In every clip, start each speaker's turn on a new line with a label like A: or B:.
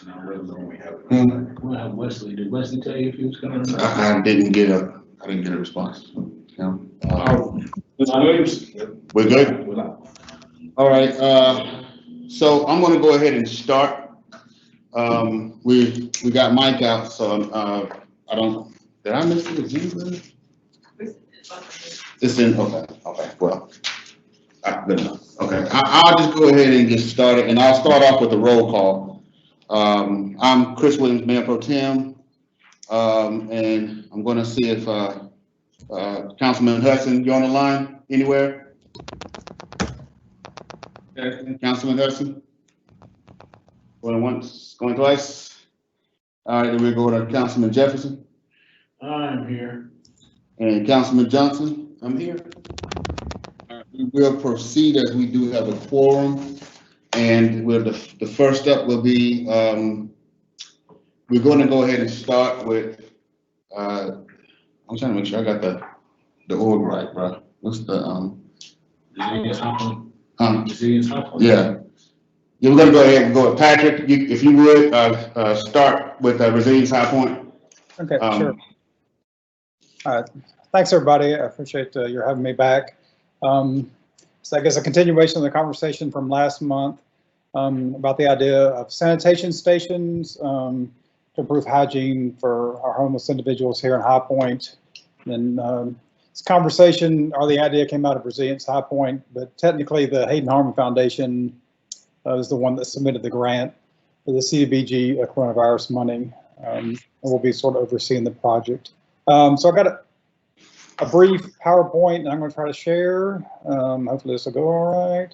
A: And I really don't we have. We'll have Wesley. Did Wesley tell you if he was coming?
B: I didn't get a response. No. We're good? All right, so I'm gonna go ahead and start. We got Mike out, so, did I miss the agenda? It's in, okay, well, good enough. Okay, I'll just go ahead and get started, and I'll start off with the roll call. I'm Chris Williams, Mayor Pro Tem, and I'm gonna see if, Councilman Hudson, you on the line anywhere? Councilman Hudson? Going once, going twice? All right, then we'll go to Councilman Jefferson.
A: I'm here.
B: And Councilman Johnson, I'm here. All right, we will proceed as we do have a quorum. And the first step will be, we're going to go ahead and start with, I'm trying to make sure I got the org right, bro. What's the, yeah. Yeah, we're gonna go ahead and go with Patrick. If you would, start with Rosine's High Point.
C: Okay, sure. Thanks, everybody. I appreciate your having me back. So I guess a continuation of the conversation from last month about the idea of sanitation stations to improve hygiene for our homeless individuals here in High Point. And this conversation or the idea came out of Resilience High Point, but technically the Hayden Harmon Foundation is the one that submitted the grant for the CDBG coronavirus money. And we'll be sort of overseeing the project. So I got a brief PowerPoint and I'm going to try to share. Hopefully this will go all right.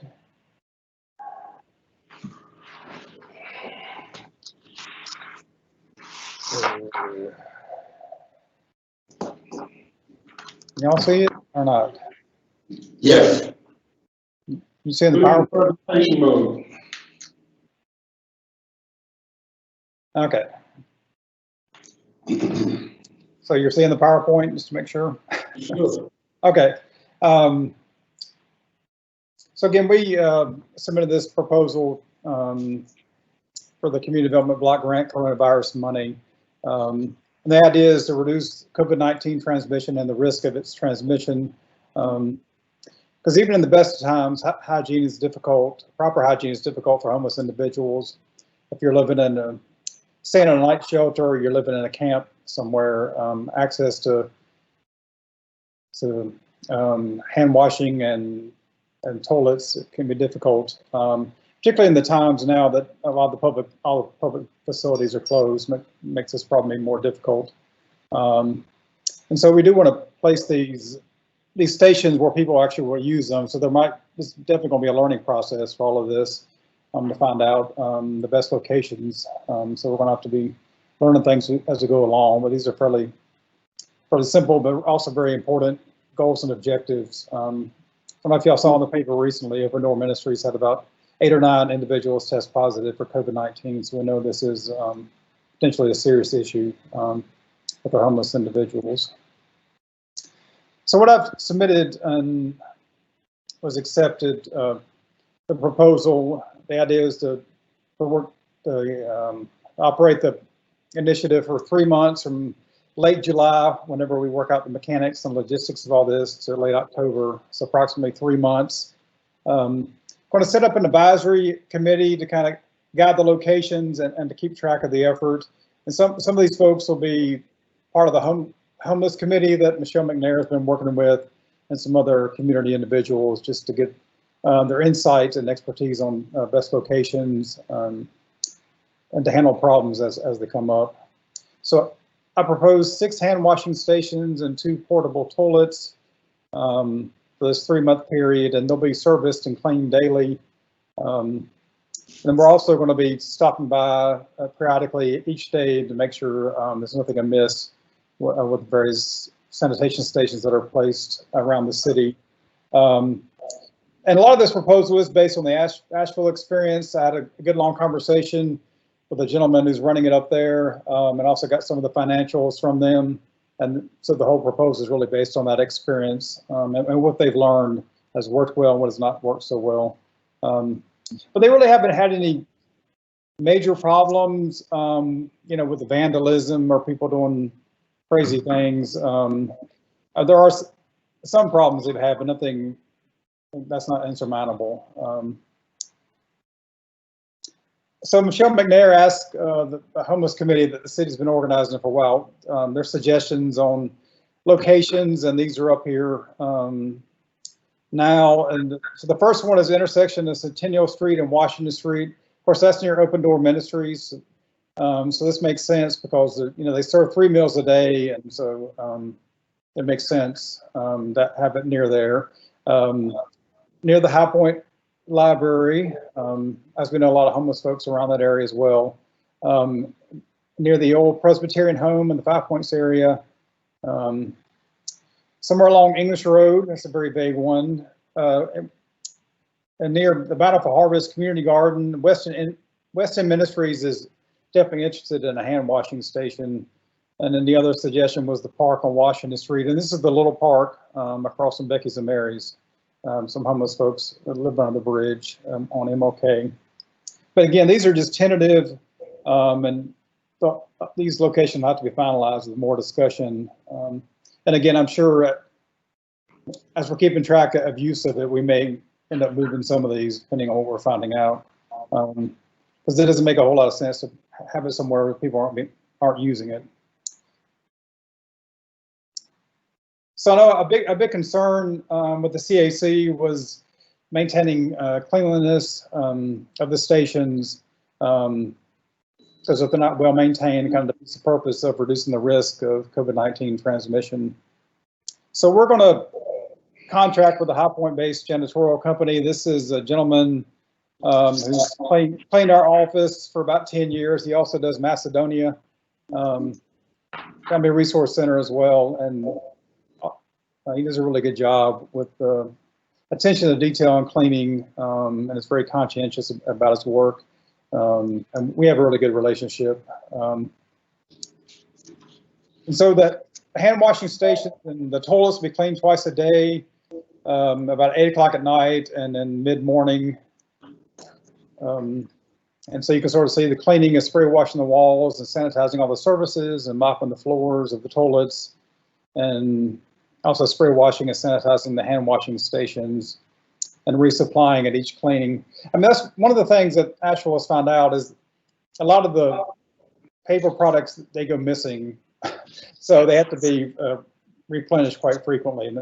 C: Y'all see it or not?
B: Yes.
C: You see the PowerPoint?
A: Mode.
C: Okay. So you're seeing the PowerPoint, just to make sure?
A: Sure.
C: Okay. So again, we submitted this proposal for the Community Development Block Grant coronavirus money. And the idea is to reduce COVID-19 transmission and the risk of its transmission. Because even in the best of times, hygiene is difficult. Proper hygiene is difficult for homeless individuals. If you're living in staying in a night shelter, or you're living in a camp somewhere, access to hand washing and toilets can be difficult, particularly in the times now that all the public facilities are closed. Makes this problem even more difficult. And so we do want to place these stations where people actually will use them. So there's definitely going to be a learning process for all of this to find out the best locations. So we're going to have to be learning things as we go along. But these are fairly simple, but also very important goals and objectives. I don't know if y'all saw in the paper recently, Open Door Ministries had about 8 or 9 individuals test positive for COVID-19. So we know this is potentially a serious issue with our homeless individuals. So what I've submitted and was accepted, the proposal, the idea is to operate the initiative for 3 months from late July, whenever we work out the mechanics and logistics of all this, to late October, so approximately 3 months. Going to set up an advisory committee to kind of guide the locations and to keep track of the effort. And some of these folks will be part of the homeless committee that Michelle McNair has been working with, and some other community individuals, just to get their insights and expertise on best locations and to handle problems as they come up. So I propose 6 hand washing stations and 2 portable toilets for this 3-month period, and they'll be serviced and cleaned daily. And we're also going to be stopping by periodically each day to make sure there's nothing amiss with various sanitation stations that are placed around the city. And a lot of this proposal is based on the Asheville experience. I had a good long conversation with a gentleman who's running it up there, and also got some of the financials from them. And so the whole proposal is really based on that experience and what they've learned has worked well and what has not worked so well. But they really haven't had any major problems, you know, with the vandalism or people doing crazy things. There are some problems they've had, but nothing that's not insurmountable. So Michelle McNair asked the homeless committee that the city's been organizing for a while, their suggestions on locations, and these are up here now. And so the first one is the intersection of Centennial Street and Washington Street. Of course, that's near Open Door Ministries. So this makes sense because you know they serve 3 meals a day, and so it makes sense that have it near there. Near the High Point Library, as we know, a lot of homeless folks around that area as well. Near the old Presbyterian home in the 5 Points area. Somewhere along English Road, that's a very vague one. And near the Bountiful Harvest Community Garden, Weston Ministries is definitely interested in a hand washing station. And then the other suggestion was the park on Washington Street. And this is the little park across from Becky's and Mary's. Some homeless folks that live under the bridge on MLK. But again, these are just tentative, and these locations have to be finalized with more discussion. And again, I'm sure as we're keeping track of use of it, we may end up moving some of these depending on what we're finding out. Because it doesn't make a whole lot of sense to have it somewhere where people aren't using it. So I know a big concern with the CAC was maintaining cleanliness of the stations, because if they're not well maintained, kind of defeats the purpose of reducing the risk of COVID-19 transmission. So we're going to contract with a High Point-based janitorial company. This is a gentleman who's cleaned our office for about 10 years. He also does Macedonia Family Resource Center as well, and he does a really good job with attention to detail and cleaning, and is very conscientious about his work. And we have a really good relationship. And so that hand washing station and the toilets will be cleaned twice a day, about 8 o'clock at night and then mid-morning. And so you can sort of see the cleaning is spray washing the walls and sanitizing all the surfaces and mopping the floors of the toilets, and also spray washing and sanitizing the hand washing stations and resupplying at each cleaning. I mean, that's one of the things that Asheville has found out is a lot of the paper products, they go missing. So they have to be replenished quite frequently,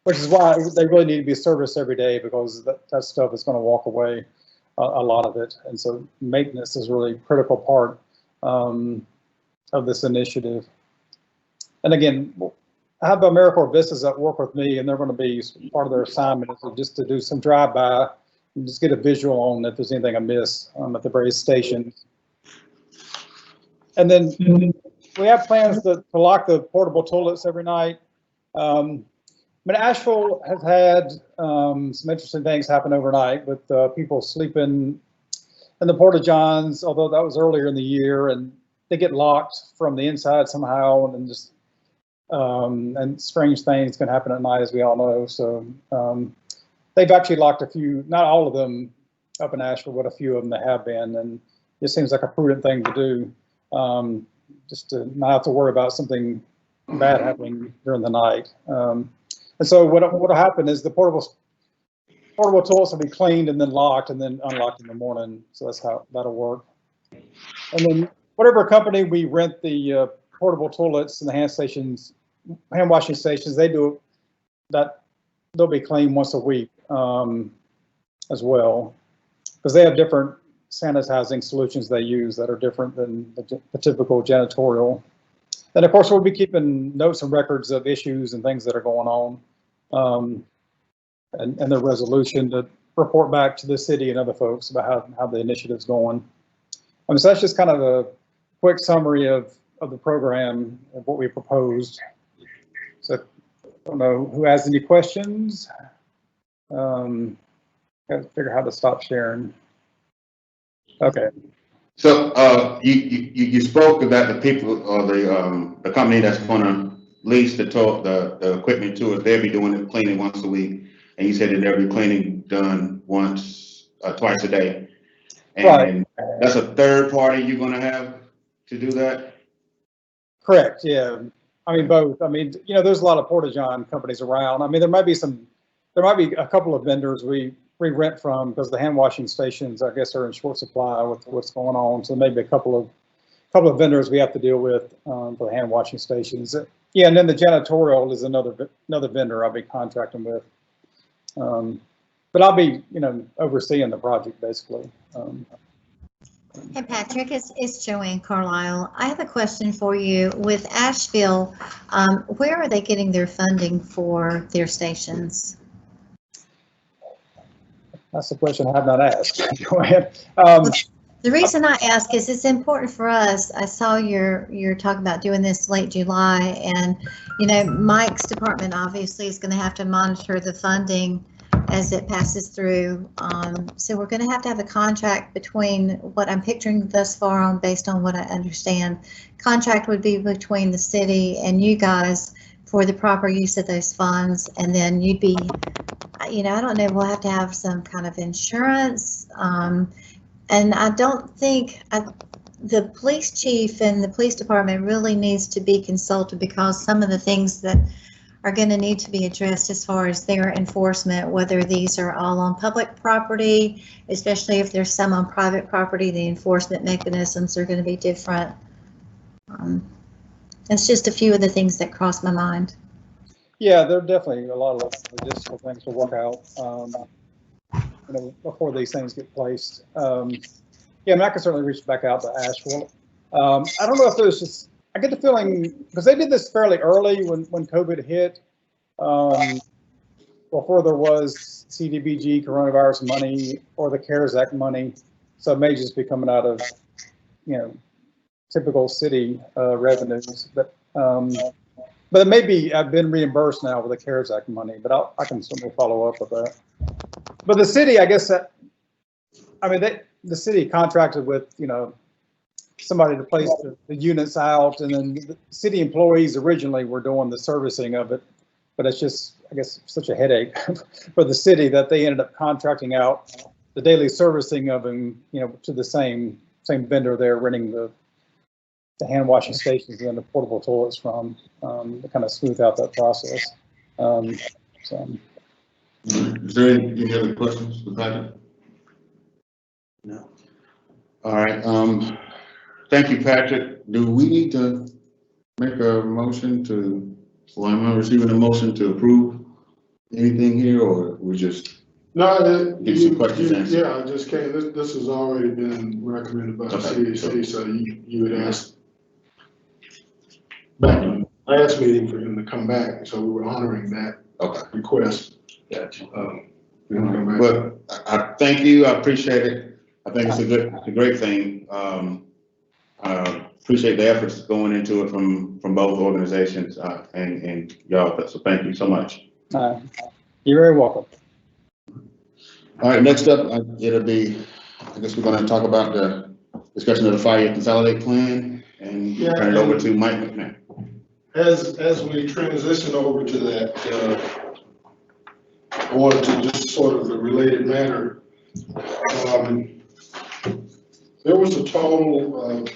C: which is why they really need to be serviced every day, because that stuff is going to walk away, a lot of it. And so maintenance is really a critical part of this initiative. And again, I have AmeriCorps Vistas that work with me, and they're going to be part of their assignment is just to do some drive-by and just get a visual on if there's anything amiss at the various stations. And then we have plans to lock the portable toilets every night. But Asheville has had some interesting things happen overnight with people sleeping in the porta-johns, although that was earlier in the year, and they get locked from the inside somehow, and then just and strange things can happen at night, as we all know. So they've actually locked a few, not all of them up in Asheville, but a few of them that have been, and it seems like a prudent thing to do, just to not have to worry about something bad happening during the night. And so what'll happen is the portable toilets will be cleaned and then locked and then unlocked in the morning. So that's how that'll work. And then whatever company we rent the portable toilets and the hand washing stations, they do that. They'll be cleaned once a week as well, because they have different sanitizing solutions they use that are different than the typical janitorial. And of course, we'll be keeping notes and records of issues and things that are going on, and the resolution to report back to the city and other folks about how the initiative's going. So that's just kind of a quick summary of the program and what we proposed. So I don't know who has any questions. Got to figure out how to stop sharing. Okay.
B: So you spoke about the people or the company that's going to lease the equipment to us. They'll be doing the cleaning once a week, and you said that they'll be cleaning done twice a day. And that's a third party you're gonna have to do that?
C: Correct, yeah. I mean, both. I mean, you know, there's a lot of Porta-John companies around. I mean, there might be a couple of vendors we rent from because the hand washing stations, I guess, are in short supply with what's going on. So maybe a couple of vendors we have to deal with for the hand washing stations. Yeah, and then the janitorial is another vendor I'll be contracting with. But I'll be, you know, overseeing the project basically.
D: Hey Patrick, it's Joanne Carlisle. I have a question for you. With Asheville, where are they getting their funding for their stations?
C: That's a question I have not asked. Go ahead.
D: The reason I ask is it's important for us. I saw you're talking about doing this late July, and you know Mike's department obviously is going to have to monitor the funding as it passes through. So we're going to have a contract between what I'm picturing thus far on based on what I understand. Contract would be between the city and you guys for the proper use of those funds, and then you'd be, you know, I don't know, we'll have to have some kind of insurance. And I don't think the police chief and the police department really needs to be consulted because some of the things that are going to need to be addressed as far as their enforcement, whether these are all on public property, especially if there's some on private property, the enforcement mechanisms are going to be different. It's just a few of the things that cross my mind.
C: Yeah, there are definitely a lot of logistical things to work out, you know, before these things get placed. Yeah, I mean, I can certainly reach back out to Asheville. I don't know if there's just, I get the feeling, because they did this fairly early when COVID hit, before there was CDBG coronavirus money or the CARES Act money. So it may just be coming out of, you know, typical city revenues. But it may be, I've been reimbursed now with the CARES Act money, but I can certainly follow up with that. But the city, I guess, I mean, the city contracted with, you know, somebody to place the units out, and then the city employees originally were doing the servicing of it. But it's just, I guess, such a headache for the city that they ended up contracting out the daily servicing of them, you know, to the same vendor they're renting the hand washing stations and the portable toilets from, to kind of smooth out that process. So.
B: Is there any other questions for Patrick? No. All right. Thank you, Patrick. Do we need to make a motion to, well, I'm receiving a motion to approve anything here, or we just get some questions answered?
E: Yeah, I just can't. This has already been recommended by the CDC, so you would ask back in the last meeting for him to come back, so we were honoring that request.
B: Gotcha.
E: But
B: I thank you. I appreciate it. I think it's a great thing. Appreciate the efforts going into it from both organizations and y'all. So thank you so much.
C: You're very welcome.
B: All right, next up, it'll be, I guess we're going to talk about the discussion of the 5-year consolidate plan and turn it over to Mike McNair.
E: as we transition over to that, I wanted to just sort of a related matter. There was a total of,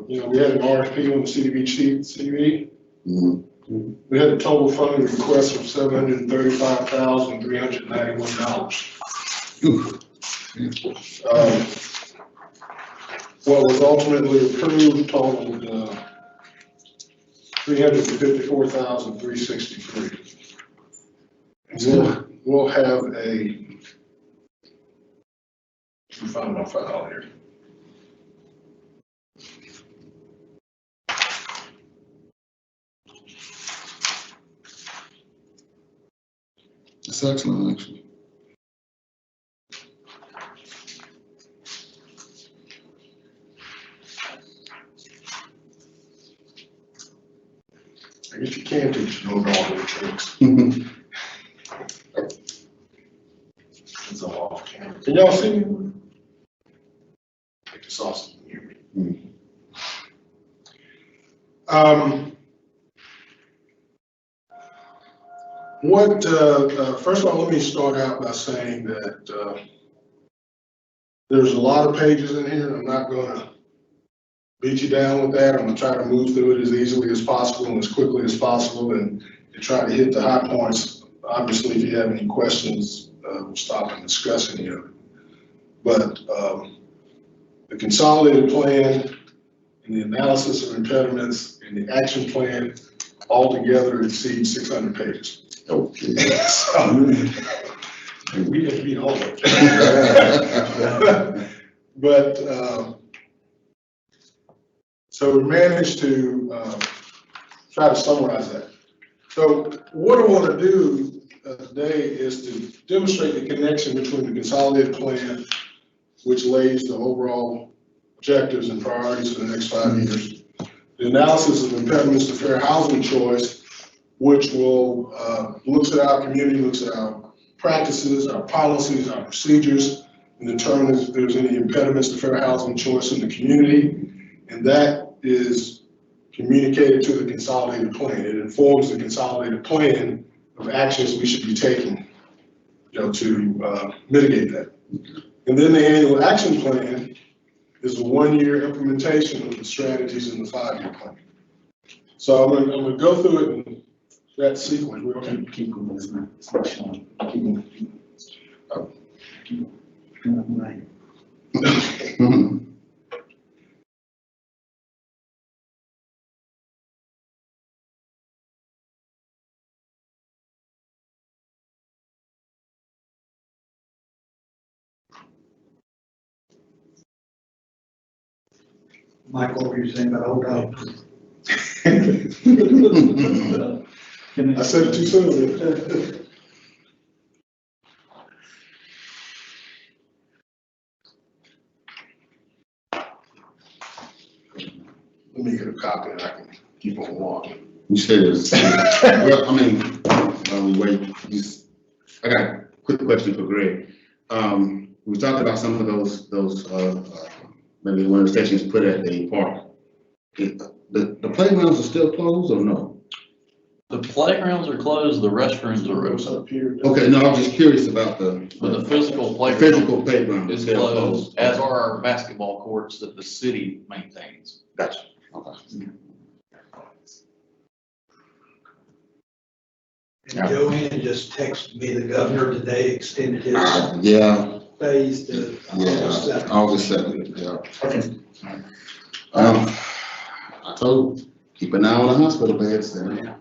E: you know, we had an RFP on the CDBG. Mm-hmm. We had a total funding request of $735,391. What was ultimately approved totaled $354,363. We'll have a, I found my file here.
B: That's excellent, actually.
E: I guess you can teach those all the tricks. It's all off camera. Can y'all see me? Take the sausage and hear me. First of all, let me start out by saying that There's a lot of pages in here. I'm not gonna beat you down with that. I'm gonna try to move through it as easily as possible and as quickly as possible and try to hit the high points. Obviously, if you have any questions, we'll stop and discuss any of it. But the consolidated plan and the analysis of impediments and the action plan altogether exceeds 600 pages.
B: Okay.
E: So, we didn't beat all of it. But, so we managed to try to summarize that. So what I want to do today is to demonstrate the connection between the consolidated plan, which lays the overall objectives and priorities for the next 5 years, the analysis of impediments to fair housing choice, which will looks at our community, looks at our practices, our policies, our procedures, and determine if there's any impediments to fair housing choice in the community. And that is communicated to the consolidated plan. It informs the consolidated plan of actions we should be taking, to mitigate that. And then the annual action plan is a 1-year implementation of the strategies in the 5-year plan. So I'm gonna go through it in that sequence. We're okay.
A: Keep going, it's not showing. Keep going.
F: Mike, what were you saying about old dogs?
E: I said it too soon. Let me get a copy and I can keep on walking.
B: You said it's, well, I mean, while we wait, I got a quick question for Greg. We talked about some of those maybe when the stations put at the park. The playgrounds are still closed or no?
G: The playgrounds are closed, the restrooms are
E: What's
G: open,
E: up here?
B: Okay, no, I'm just curious about
G: but the physical
B: physical
G: playground
B: playground
G: is
B: still
G: closed, as are our basketball courts that the city maintains.
B: Gotcha. Okay.
F: And Joanne just texted me, the governor today extended his
B: Yeah,
F: phase to August 7th.
B: August 7th, yeah.
E: Okay.
B: I told, keep an eye on the hospital beds and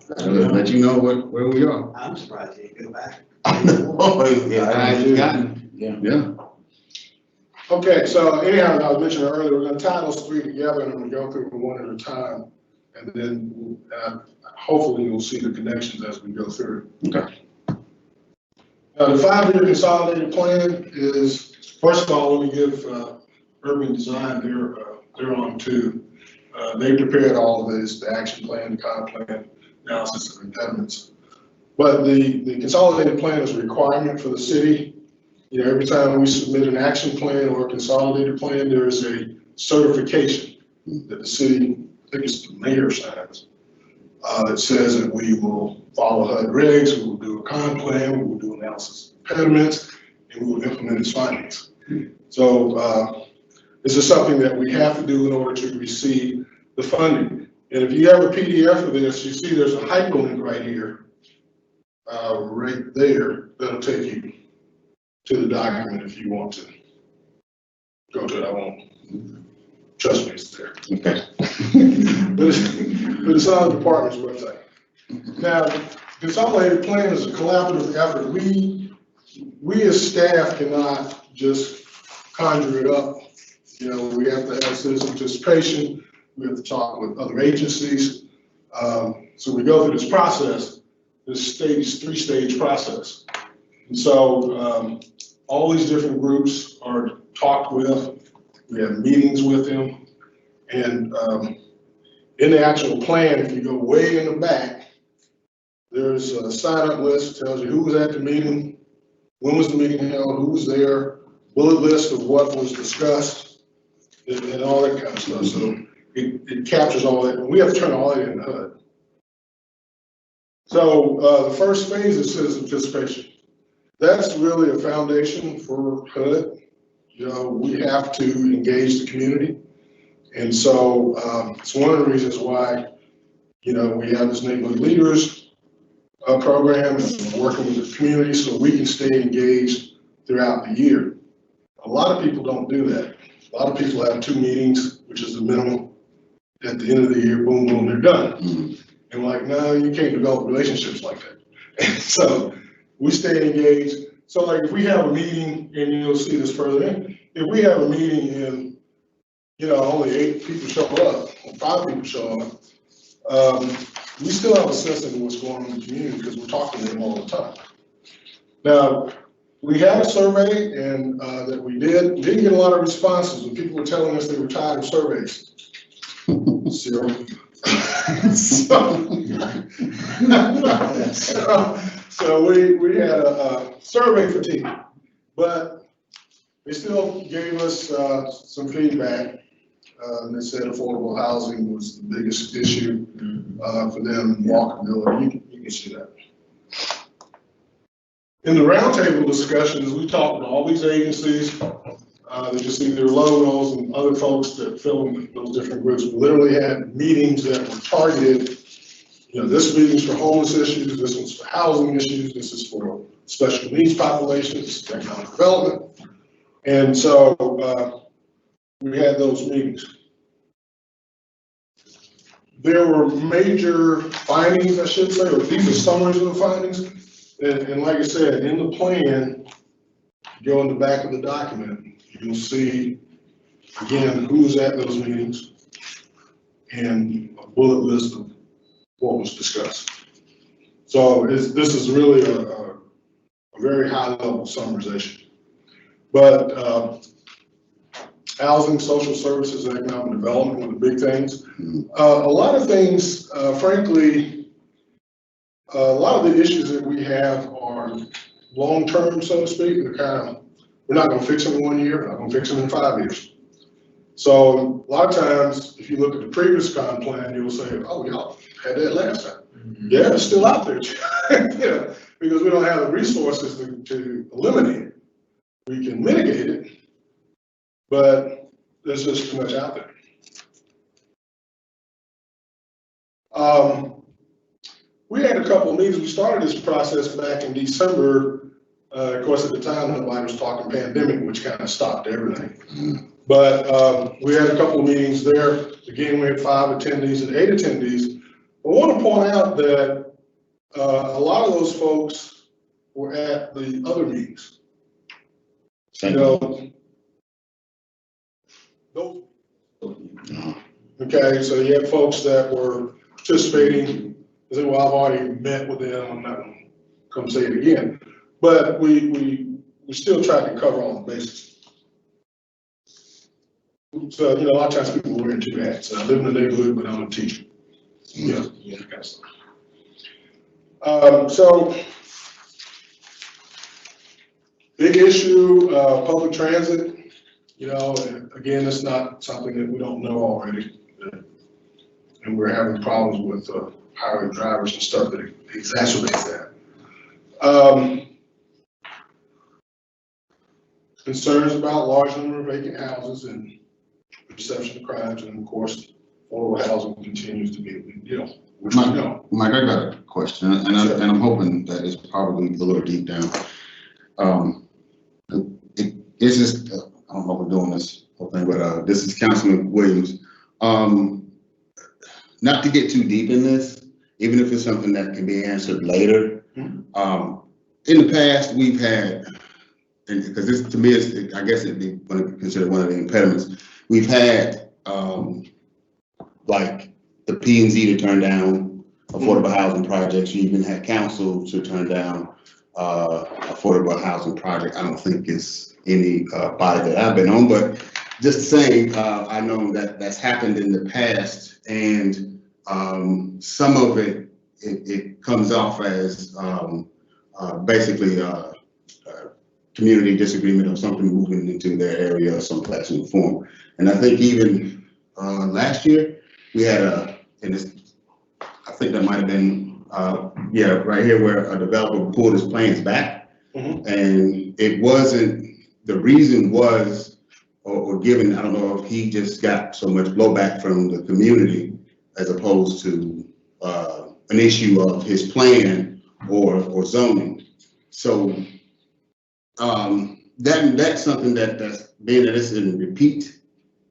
B: let you know where we are.
F: I'm surprised he didn't go back.
B: Yeah.
E: Okay, so anyhow, I mentioned earlier, we're gonna tie those 3 together and I'm gonna go through them one at a time. And then hopefully you'll see the connections as we go through.
B: Okay.
E: Now, the 5-year consolidated plan is, first of all, let me give Urban Design their on too. They prepared all of this, the action plan, the comp plan, analysis of impediments. But the consolidated plan is a requirement for the city. Every time we submit an action plan or a consolidated plan, there is a certification that the city, I think it's the mayor signs, that says that we will follow HUD regs, we will do a comp plan, we will do analysis of impediments, and we will implement its findings. So this is something that we have to do in order to receive the funding. And if you have a PDF of this, you see there's a hyperlink right here, right there, that'll take you to the document if you want to go to it. I won't. Trust me, it's there.
B: Okay.
E: But it's on the department's website. Now, the consolidated plan is a collaborative effort. We as staff cannot just conjure it up. We have to have citizen participation. We have to talk with other agencies. So we go through this process, this 3-stage process. And so all these different groups are talked with. We have meetings with them. And in the actual plan, if you go way in the back, there's a sign-up list that tells you who was at the meeting, when was the meeting held, who was there, bullet list of what was discussed, and all that kind of stuff. So it captures all that. And we have to turn all that into HUD. So the first phase is citizen participation. That's really a foundation for HUD. you know, we have to engage the community. And so it's one of the reasons why, you know, we have this neighborhood leaders program and working with the community so we can stay engaged throughout the year. A lot of people don't do that. A lot of people have 2 meetings, which is the minimum. At the end of the year, boom, boom, they're done. And like, no, you can't develop relationships like that. And so we stay engaged. So like if we have a meeting, and you'll see this further in, if we have a meeting and, you know, only 8 people show up, or 5 people show up, we still have a sense of what's going on in the community because we're talking to them all the time. Now, we had a survey and that we didn't get a lot of responses when people were telling us they were tired of surveys. 0. So we had a survey fatigue, but they still gave us some feedback. They said affordable housing was the biggest issue for them, walkability. You can see that. In the roundtable discussions, we talked to all these agencies. They just see their logos and other folks that fill in those different groups. We literally had meetings that were targeted. You know, this meeting's for homeless issues, this one's for housing issues, this is for special needs populations, economic development. And so we had those meetings. There were major findings, I should say, or these are summaries of the findings. And like I said, in the plan, go in the back of the document, you'll see, again, who was at those meetings and a bullet list of what was discussed. So this is really a very high level summarization. But housing, social services, and economic development were the big things. A lot of things, frankly, a lot of the issues that we have are long-term, so to speak. They're kind of, we're not going to fix them in 1 year, we're not going to fix them in 5 years. So a lot of times, if you look at the previous comp plan, you'll say, oh, y'all had that last time. Yeah, it's still out there. Yeah, because we don't have the resources to eliminate it. We can mitigate it, but there's just too much out there. We had a couple of meetings. We started this process back in December. Of course, at the time, nobody was talking pandemic, which kind of stopped everything. But we had a couple of meetings there. Again, we had 5 attendees and 8 attendees. I want to point out that a lot of those folks were at the other meetings. You know, those, okay, so you had folks that were participating. They said, well, I've already met with them. I'm not going to come say it again. But we still try to cover all the bases. So, you know, a lot of times people wear 2 hats. I live in the neighborhood, but I'm a teacher. Yeah, that kind of stuff. So, big issue, public transit. You know, again, it's not something that we don't know already. And we're having problems with hiring drivers and stuff that exacerbates that. Concerns about large number of vacant houses and perception of crimes, and of course, affordable housing continues to be a big deal, which we know.
B: Mike, I got a question, and I'm hoping that it's probably a little deep down. It's just, I don't know if we're doing this whole thing, but this is Councilman Williams. Not to get too deep in this, even if it's something that can be answered later. In the past, we've had, and because this to me is, I guess it'd be considered one of the impediments. We've had like the P&Z to turn down affordable housing projects. You even had council to turn down affordable housing project. I don't think it's any body that I've been on, but just saying, I know that that's happened in the past, and some of it comes off as basically community disagreement or something moving into their area or some fashion or form. And I think even last year we had I think that might have been, yeah, right here where a developer pulled his plans back. And it wasn't the reason was, or given, I don't know if he just got so much blowback from the community as opposed to an issue of his plan or zoning. So that's something that's being that it's in repeat.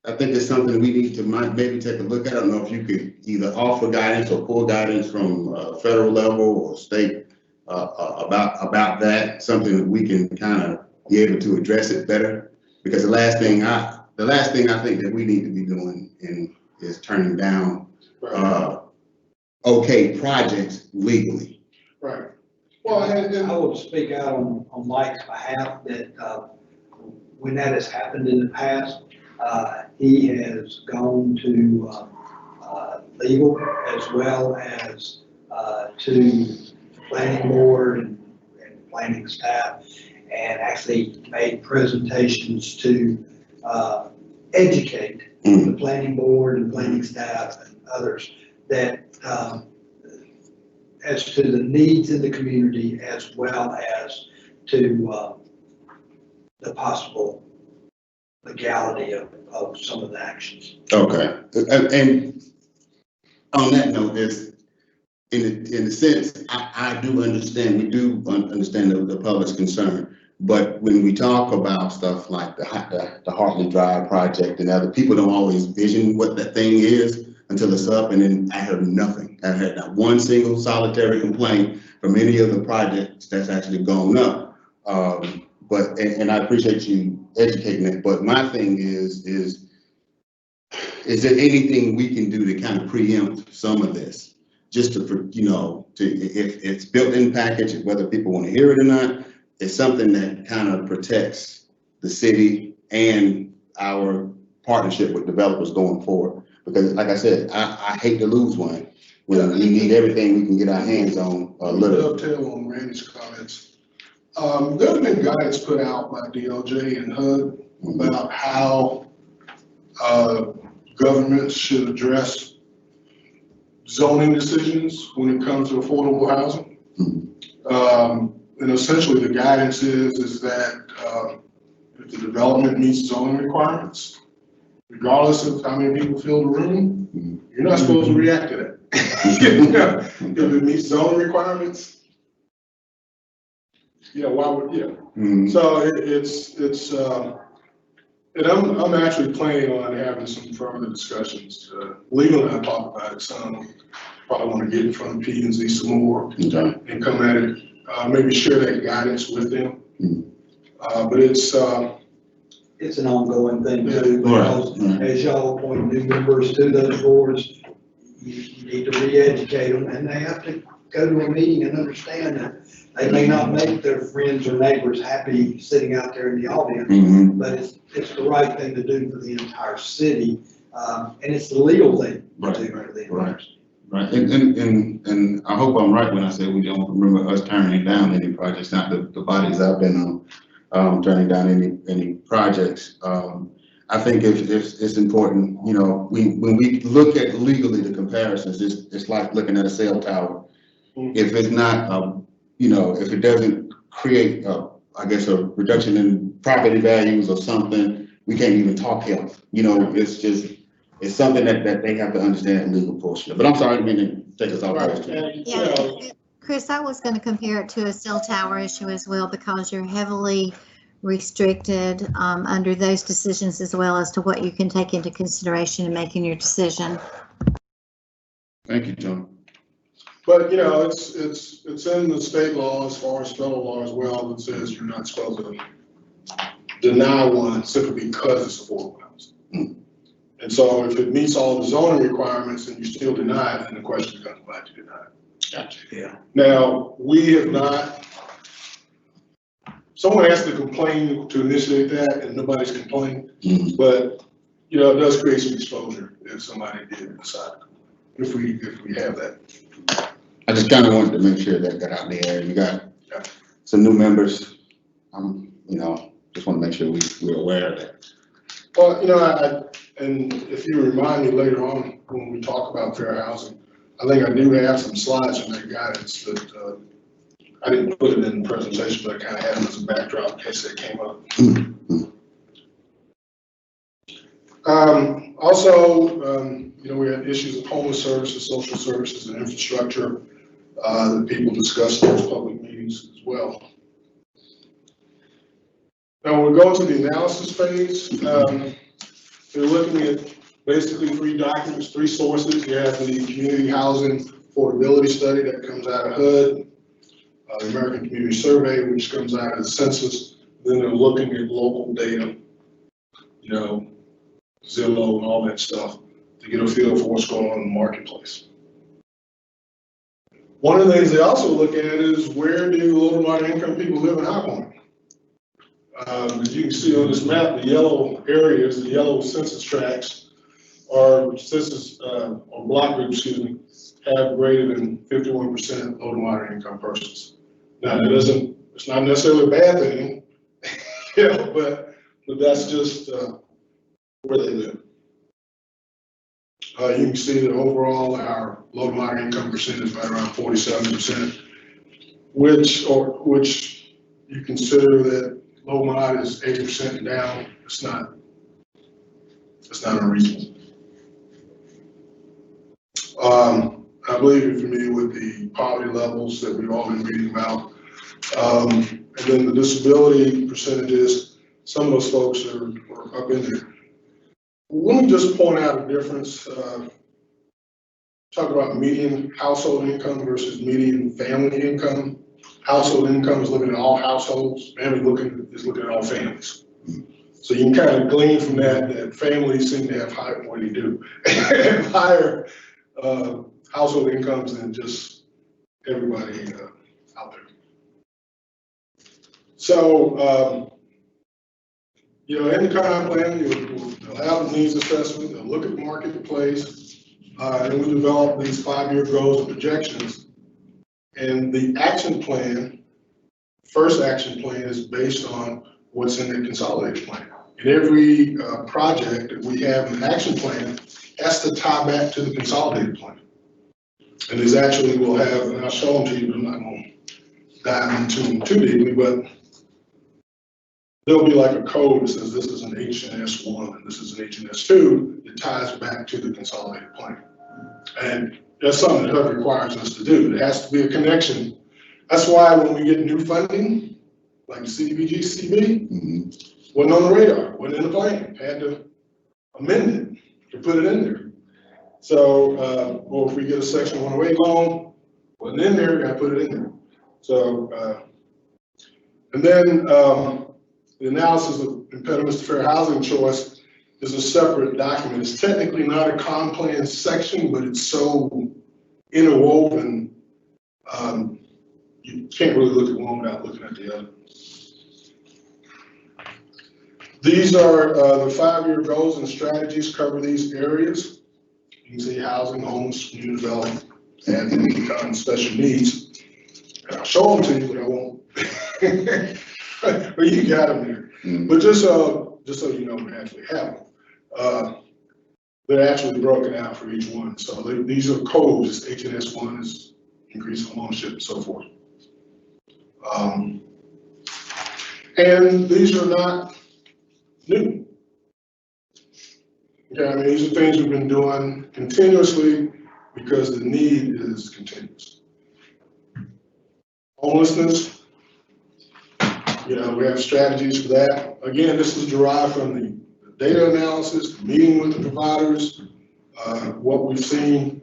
B: I think it's something we need to maybe take a look at. I don't know if you could either offer guidance or pull guidance from federal level or state about that, something that we can kind of be able to address it better. Because the last thing I think that we need to be doing is turning down okay projects legally.
E: Right. Well,
F: I will speak out on Mike's behalf that when that has happened in the past, he has gone to legal as well as to planning board and planning staff, and actually made presentations to educate the planning board and planning staff and others that as to the needs in the community as well as to the possible legality of some of the actions.
B: Okay, and on that note, is in the sense, I do understand, we do understand the public's concern, but when we talk about stuff like the Hartley Drive project and other, people don't always vision what that thing is until it's up, and then I heard nothing. I heard not one single solitary complaint from any of the projects that's actually gone up. But I appreciate you educating it. But my thing is there anything we can do to kind of preempt some of this, just to if it's built-in package, whether people want to hear it or not, it's something that kind of protects the city and our partnership with developers going forward. Because like I said, I hate to lose one when we need everything we can get our hands on.
E: Dovetail on Randy's comments. There's been guidance put out by DOJ and HUD about how governments should address zoning decisions when it comes to affordable housing. And essentially the guidance is that if the development meets zoning requirements, regardless of how many people fill the room, you're not supposed to react to that. If it meets zoning requirements, why would, So it's and I'm actually planning on having some further discussions. Legal and I talked about it some. Probably want to get in front of P&Z some more and come at it. Maybe share that guidance with them. But it's
F: an ongoing thing too, because as y'all appoint new members to those boards, you need to re-educate them, and they have to go to a meeting and understand that they may not make their friends or neighbors happy sitting out there in the audience, but it's the right thing to do for the entire city, and it's the legal thing to do for the entire city.
B: Right, and I hope I'm right when I say we don't remember us turning down any projects, not the bodies I've been on, turning down any projects. I think it's important, when we look at legally the comparisons, it's like looking at a cell tower. If it's not, if it doesn't create, I guess, a reduction in property values or something, we can't even talk health. It's something that they have to understand the legal portion. But I'm sorry, I didn't mean to take us off.
D: Yeah, Chris, I was going to compare it to a cell tower issue as well, because you're heavily restricted under those decisions as well as to what you can take into consideration in making your decision.
B: Thank you, John.
E: But it's in the state law as far as federal law as well that says you're not supposed to deny one simply because it's affordable housing. And so if it meets all the zoning requirements and you still deny it, then the question becomes why you deny it.
B: Gotcha.
F: Yeah.
E: Now, we have not, someone has to complain to initiate that and nobody's complained, but it does create some exposure if somebody did decide to complain, if we have that.
B: I just kind of wanted to make sure that got out in the air. You got some new members. Just want to make sure we're aware of that.
E: Well, and if you remind me later on when we talk about fair housing, I think I do have some slides in that guidance that I didn't put it in the presentation, but I kind of had it as a backdrop in case that came up. You know, we had issues of homeless services, social services, and infrastructure that people discussed in those public meetings as well. Now, when we go to the analysis phase, they're looking at basically 3 documents, 3 sources. You have the community housing affordability study that comes out of HUD, the American Community Survey, which comes out of the census. Then they're looking at local data, you know, Zillow and all that stuff to get a feel for what's going on in the marketplace. One of the things they also look at is where do low to moderate income people live in High Point? As you can see on this map, the yellow areas, the yellow census tracts, or census or block groups, excuse me, have greater than 51% low to moderate income persons. Now that doesn't, it's not necessarily a bad thing, you know, but that's just where they live. You can see that overall our low to moderate income percent is right around 47%, which you consider that low mod is 80% down. It's not unreasonable. I believe you're familiar with the poverty levels that we've all been reading about. And then the disability percentages, some of those folks are up in there. Let me just point out a difference. Talk about median household income versus median family income. Household income is looking at all households. Family is looking at all families. So you can kind of glean from that families seem to have higher, what do you do? Higher household incomes than just everybody out there. So, you know, in the current plan, they'll have the needs assessment, they'll look at the marketplace, and we develop these 5-year goals and projections. And the action plan, first action plan, is based on what's in the consolidated plan. And every project that we have in the action plan has to tie back to the consolidated plan. And these actually will have, and I'll show them to you, but I'm not going to dive into them too deeply, but there'll be like a code that says this is an HNS1 and this is an HNS2 that ties back to the consolidated plan. And that's something that HUD requires us to do. There has to be a connection. That's why when we get new funding, like the CDBG-CB, wasn't on the radar, wasn't in the plan. Had to amend it to put it in there. So, or if we get a Section 108 loan, wasn't in there, got to put it in there. So, and then the analysis of impediments to fair housing choice is a separate document. It's technically not a comp plan section, but it's so interwoven, you can't really look at one without looking at the other. These are the 5-year goals and strategies cover these areas. You can see housing, homes, community development, and special needs. And I'll show them to you, but I won't. But you got them there. But just so you know, we actually have them. They're actually broken out for each one. So these are codes. HNS1 is increase in ownership and so forth. And these are not new. Okay, I mean, these are things we've been doing continuously because the need is continuous. Homelessness, you know, we have strategies for that. Again, this is derived from the data analysis, meeting with the providers, what we've seen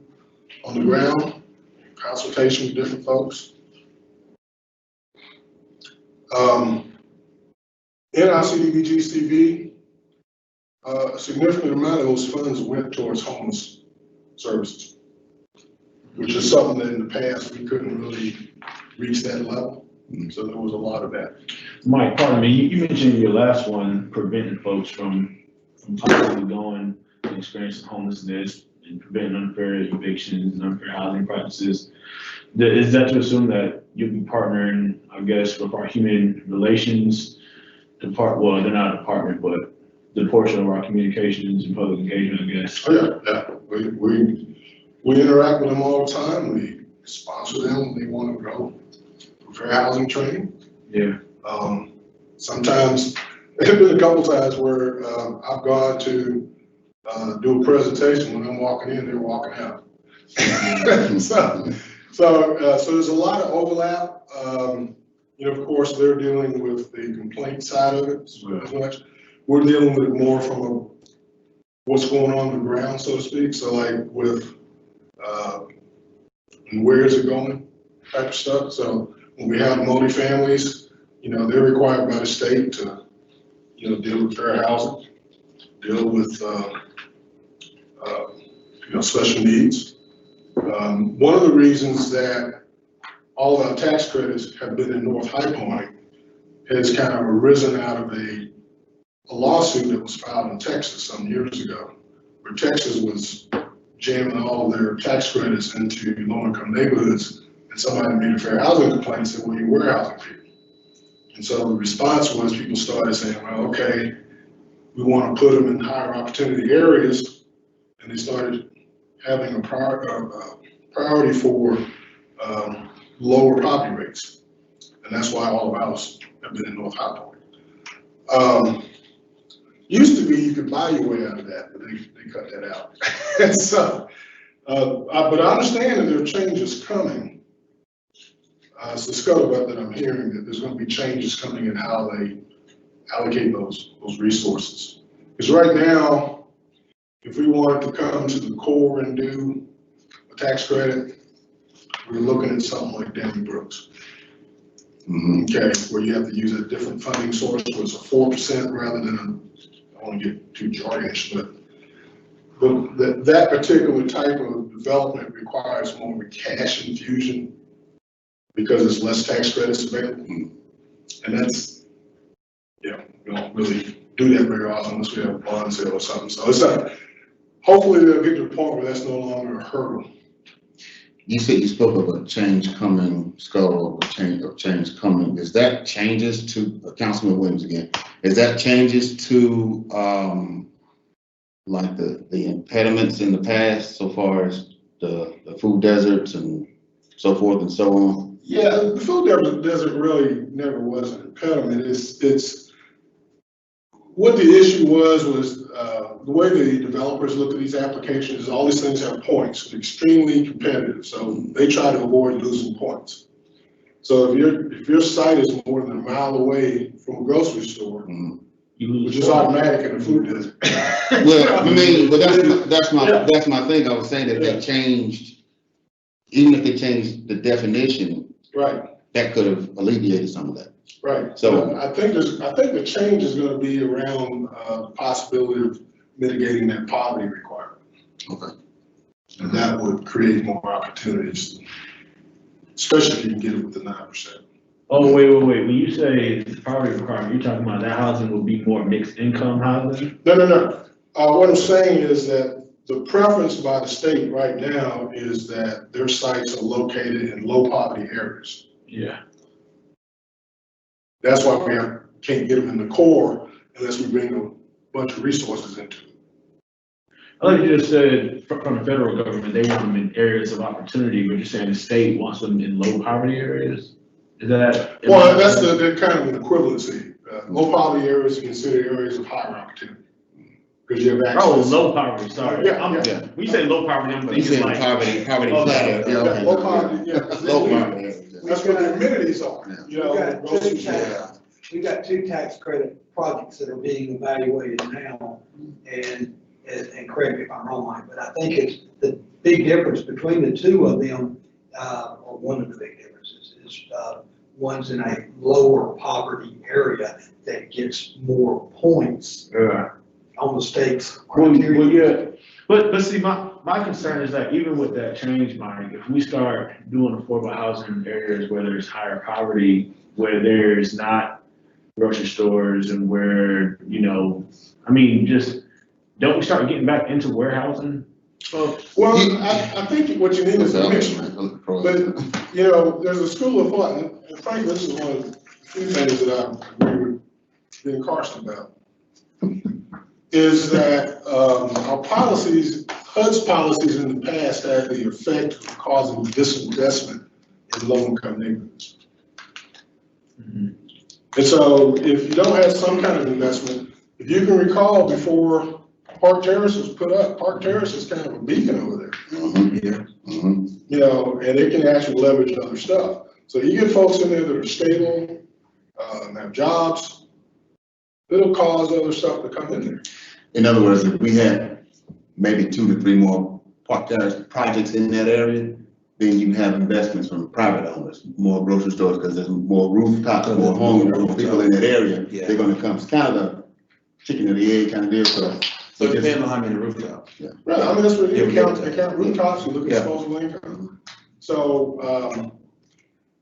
E: on the ground, consultation with different folks. In our CDBG-CV, a significant amount of those funds went towards homeless services, which is something that in the past we couldn't really reach that level. So there was a lot of that.
A: Mike, pardon me, you mentioned in your last one, preventing folks from possibly going and experiencing homelessness and preventing unfair evictions and unfair housing practices. Is that to assume that you'll be partnering, I guess, with our human relations department? Well, they're not a department, but the portion of our communications and public engagement, I guess.
E: Oh, yeah. We interact with them all the time. We sponsor them when they want to go. We're fair housing training.
A: Yeah.
E: Sometimes, there's been a couple times where I've gone to do a presentation. When I'm walking in, they're walking out. So there's a lot of overlap. Of course, they're dealing with the complaint side of it as much. We're dealing with it more from what's going on the ground, so to speak. So like with and where is it going type of stuff. So when we have multifamilies, they're required by the state to, deal with fair housing, deal with, special needs. One of the reasons that all of our tax credits have been in North High Point has kind of arisen out of a lawsuit that was filed in Texas some years ago, where Texas was jamming all of their tax credits into low-income neighborhoods, and somebody made a fair housing complaint and said, well, you're warehousing people. And so the response was people started saying, well, okay, we want to put them in higher opportunity areas, and they started having a priority for lower property rates. And that's why all of ours have been in North High Point. Used to be you could buy your way out of that, but they cut that out. And so, but I understand that there are changes coming. It's the scuttlebutt that I'm hearing that there's going to be changes coming in how they allocate those resources. Because right now, if we wanted to come to the core and do a tax credit, we're looking at something like Danny Brooks. Okay, where you have to use a different funding source, where it's a 4% rather than I don't want to get too jargonish, but that particular type of development requires more of a cash infusion because there's less tax credits available. And that's, we don't really do that very often unless we have a bond sale or something. So it's hopefully they'll get to a point where that's no longer a hurdle.
B: You said you spoke of a change coming, scuttle of change coming. Is that changes to Councilman Williams again? Is that changes to like the impediments in the past, so far as the food deserts and so forth and so on?
E: Yeah, the food desert really never was an impediment. It's what the issue was the way the developers look at these applications. All these things have points, they're extremely competitive, so they try to avoid losing points. So if your site is more than a mile away from a grocery store, which is automatic in a food desert.
B: Well, I mean, but that's my thing. I was saying that they changed, even if they changed the definition,
E: right? That
B: could have alleviated some of that.
E: Right.
B: So
E: I think the change is going to be around the possibility of mitigating that poverty requirement.
B: Okay.
E: And that would create more opportunities, especially if you can get it with the 9%.
A: Oh, wait. When you say the poverty requirement, you're talking about that housing will be more mixed income housing?
E: No. What I'm saying is that the preference by the state right now is that their sites are located in low poverty areas.
A: Yeah.
E: That's why we can't get them in the core unless we bring a bunch of resources into it.
A: I like you just said from the federal government, they want them in areas of opportunity, but you're saying the state wants them in low poverty areas? Is that?
E: Well, that's the kind of an equivalency. Low poverty areas are considered areas of higher opportunity. Because you have access.
A: Oh, low poverty, sorry.
E: Yeah.
A: When you say low poverty, I'm
B: you
A: thinking
B: said
A: like.
B: poverty
A: Oh,
B: flat.
A: yeah.
E: Low poverty, yeah.
B: Low poverty.
E: That's what the amenities are.
F: We got two tax credit projects that are being evaluated now, and correct me if I'm wrong, Mike, but I think it's the big difference between the two of them, or one of the big differences is one's in a lower poverty area that gets more points on the state's criteria.
A: Well, yeah. But see, my concern is that even with that change, Mike, if we start doing affordable housing in areas where there's higher poverty, where there's not grocery stores and where, just don't we start getting back into warehousing?
E: Well, I think what you need is a mixture. But, there's a school of thought, and frankly, this is one of the few things that I agree with Ben Carson about, is that our policies, HUD's policies in the past had the effect of causing disinvestment in low-income neighborhoods.
A: Mhm.
E: And so if you don't have some kind of investment, if you can recall before Park Terrace was put up, Park Terrace is kind of a beacon over there.
B: Yeah.
E: You know, and it can actually leverage other stuff. So you get folks in there that are stable, have jobs, it'll cause other stuff to come in there.
B: In other words, if we had maybe 2 to 3 more Park Terrace projects in that area, then you have investments from private owners, more grocery stores, because there's more rooftops, more homes, more people in that area.
G: Yeah.
B: They're gonna come, it's kind of a chicken and the egg kind of deal, so.
G: So it depends on how many rooftops.
E: Right, I mean, that's what you
G: Yeah.
E: count rooftops, you look at
G: Yeah.
E: disposable income. So,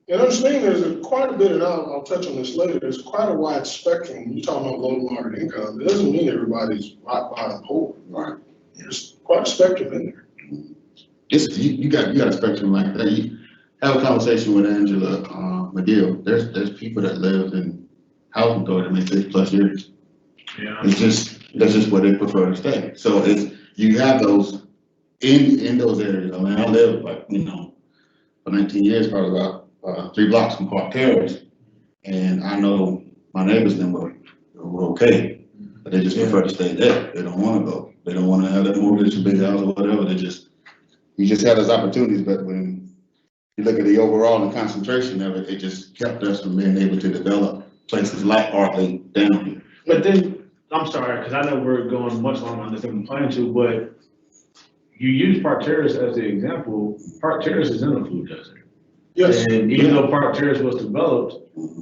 E: and understand there's quite a bit, and I'll touch on this later, there's quite a wide spectrum. When you're talking about low to moderate income, it doesn't mean everybody's right bottom poor.
B: Right.
E: There's quite a spectrum in there.
B: You got a spectrum like that. You have a conversation with Angela McGill. There's people that live in housing authority that make 6+ years.
A: Yeah.
B: That's just where they prefer to stay. So you have those in those areas. I mean, I live for 19 years, probably about 3 blocks from Park Terrace, and I know my neighbors then were okay, but they just prefer to stay there. They don't want to go. They don't want to have that mortgage, a big house or whatever. You just have those opportunities, but when you look at the overall and concentration of it, it just kept us from being able to develop places like Artley down here.
A: But then, I'm sorry, because I know we're going much longer on this than we plan to, but you use Park Terrace as the example. Park Terrace is in the food desert.
E: Yes.
A: And even though Park Terrace was developed,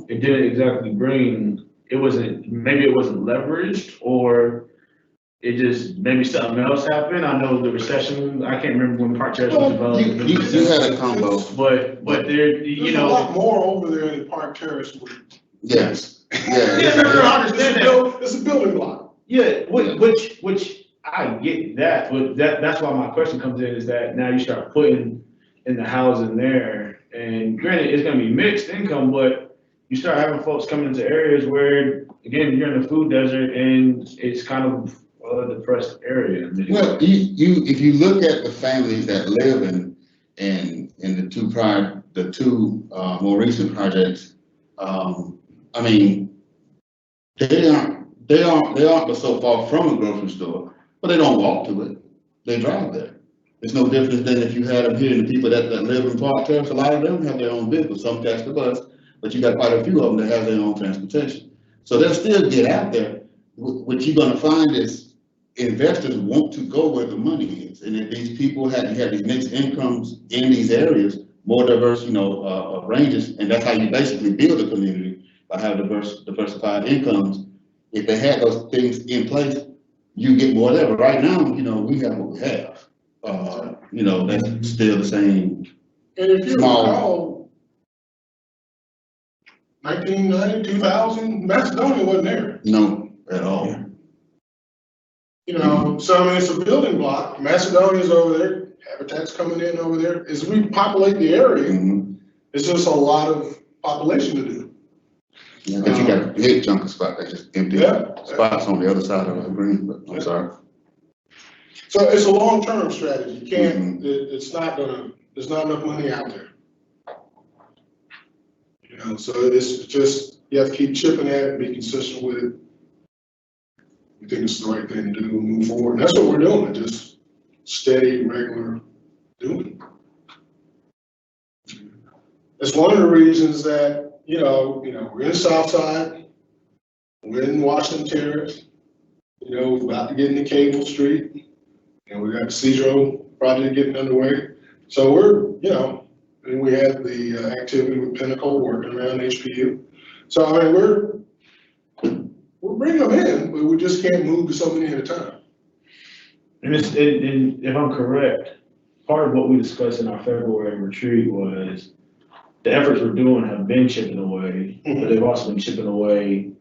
A: it didn't exactly maybe it wasn't leveraged, or it just, maybe something else happened. I know the recession, I can't remember when Park Terrace was developed.
B: You had a combo.
A: But there,
E: There's a lot more over there in Park Terrace.
B: Yes.
A: Yeah,
B: Yeah.
A: no, I understand that.
E: It's a building block.
A: Yeah, which I get that, but that's why my question comes in, is that now you start putting in the housing there, and granted, it's gonna be mixed income, but you start having folks coming into areas where, again, you're in the food desert and it's kind of a depressed area.
B: Well, if you look at the families that live in the two more recent projects, I mean, they aren't so far from a grocery store, but they don't walk to it. They drive there. It's no different than if you had them here, and the people that live in Park Terrace, a lot of them have their own vehicles, some catch the bus, but you got quite a few of them that have their own transportation. So they'll still get out there. What you're gonna find is investors want to go where the money is. And if these people have these mixed incomes in these areas, more diverse, ranges, and that's how you basically build a community, by having diversified incomes. If they had those things in place, you get more there. But right now, we have what we have. That's still the same.
E: And if you
B: Small.
E: recall, 1990, 2000, Macedonia wasn't there.
B: No, at all.
E: So I mean, it's a building block. Macedonia's over there, Habitat's coming in over there. As we populate the area, it's just a lot of population to do.
B: Yeah, but you got a big chunk of spots that just empty spots on the other side of the green, but I'm sorry.
E: So it's a long-term strategy. You can't, there's not enough money out there. So it's just, you have to keep chipping at it, be consistent with it. We think it's the right thing to do, move forward. And that's what we're doing, just steady, regular doing. It's one of the reasons that, we're in the South Side, we're in Washington Terrace, we're about to get into Cable Street, and we got the Cedro project getting underway. So we're, and we had the activity with Pinnacle working around HPU. So I mean, we're bringing them in, but we just can't move to so many at a time.
A: And if I'm correct, part of what we discussed in our February retreat was the efforts we're doing have been chipping away, but they've also been chipping away.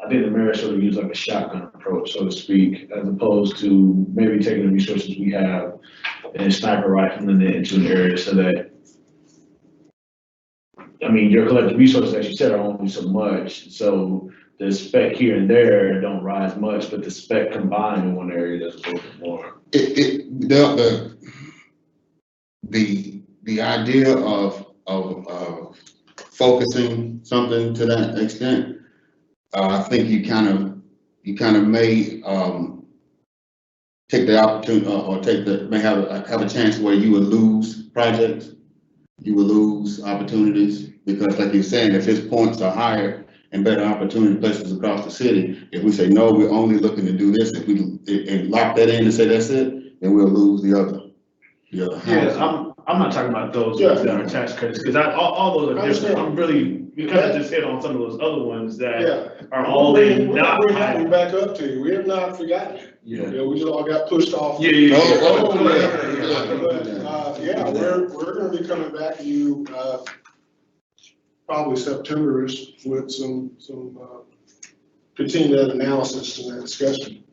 A: I think the mayor sort of used like a shotgun approach, so to speak, as opposed to maybe taking the resources we have and sniper rifling it into an area so that, I mean, your collective resources, as you said, are only so much. So the spec here and there don't rise much, but the spec combined in one area does a little bit more.
B: The idea of focusing something to that extent, I think you kind of may take the opportunity or may have a chance where you would lose projects, you will lose opportunities, because like you're saying, if his points are higher and better opportunity places across the city, if we say, no, we're only looking to do this, if we and lock that in and say that's it, then we'll lose the other.
A: Yeah, I'm not talking about those that are tax credits, because all those are different. You kind of just hit on some of those other ones that are all in not.
E: We're bringing back up to you. We have not forgotten it.
A: Yeah.
E: You know, we just all got pushed off.
A: Yeah.
E: We're gonna be coming back to you, probably September-ish with some continue that analysis and that discussion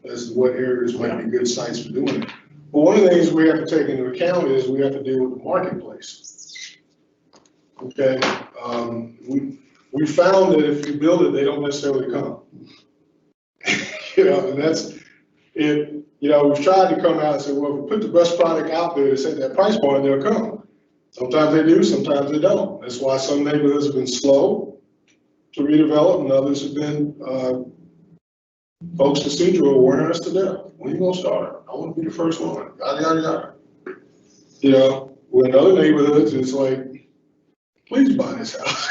E: as to what areas might be good sites for doing it. But one of the things we have to take into account is we have to deal with the marketplace. Okay, we found that if you build it, they don't necessarily come. You know, and that's it. You know, we've tried to come out and say, well, if we put the best product out there that's at that price point, they'll come. Sometimes they do, sometimes they don't. That's why some neighborhoods have been slow to redevelop, and others have been folks procedural, wearing us to death. When are you gonna start? I want to be the first one. Yada yada yada. You know, with other neighborhoods, it's like, please buy this house.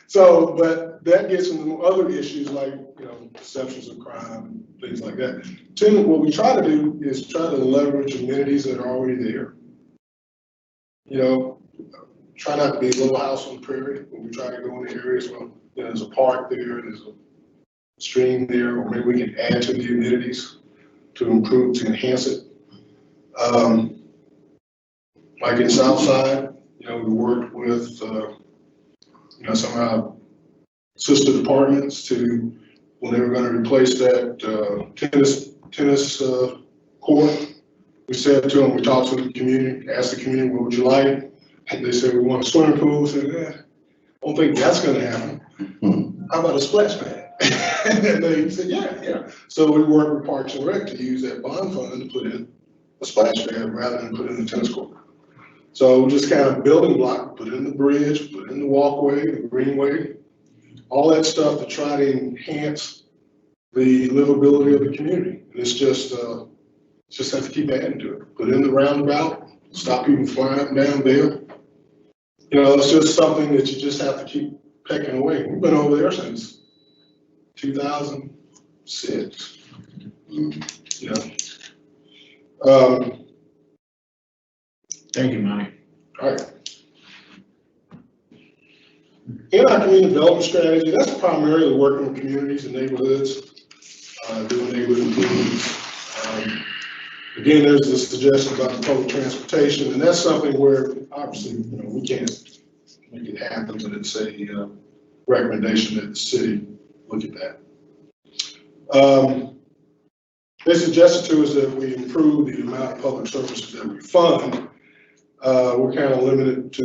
E: so, but that gets into other issues like, you know, perceptions of crime and things like that. Tim, what we try to do is try to leverage amenities that are already there. You know, try not to be a little house on the prairie, when we try to go into areas where there's a park there, there's a stream there, or maybe we can add to the amenities to improve, to enhance it. Like in Southside, you know, we worked with, you know, some of our sister departments to, when they were going to replace that tennis court, we said to them, we talked to the community, asked the community, what would you like? And they said, we want a swimming pool. I said, I don't think that's going to happen. How about a splash pad? And they said, yeah. So we worked with Parks and Rec to use that bond fund to put in a splash pad rather than put in the tennis court. So just kind of building block, put in the bridge, put in the walkway, the greenway, all that stuff to try to enhance the livability of the community. And it's just have to keep adding to it. Put in the roundabout, stop people flying up and down there. You know, it's just something that you just have to keep pecking away. We've been over there since 2006. You know.
A: Thank you, Mike.
E: All right. In our community development strategy, that's primarily working with communities and neighborhoods, doing neighborhood improvements. Again, there's the suggestion about the public transportation, and that's something where obviously, you know, we can't make it happen, but it's a recommendation that the city look at that. They suggested to us that we improve the amount of public services that we fund. We're kind of limited to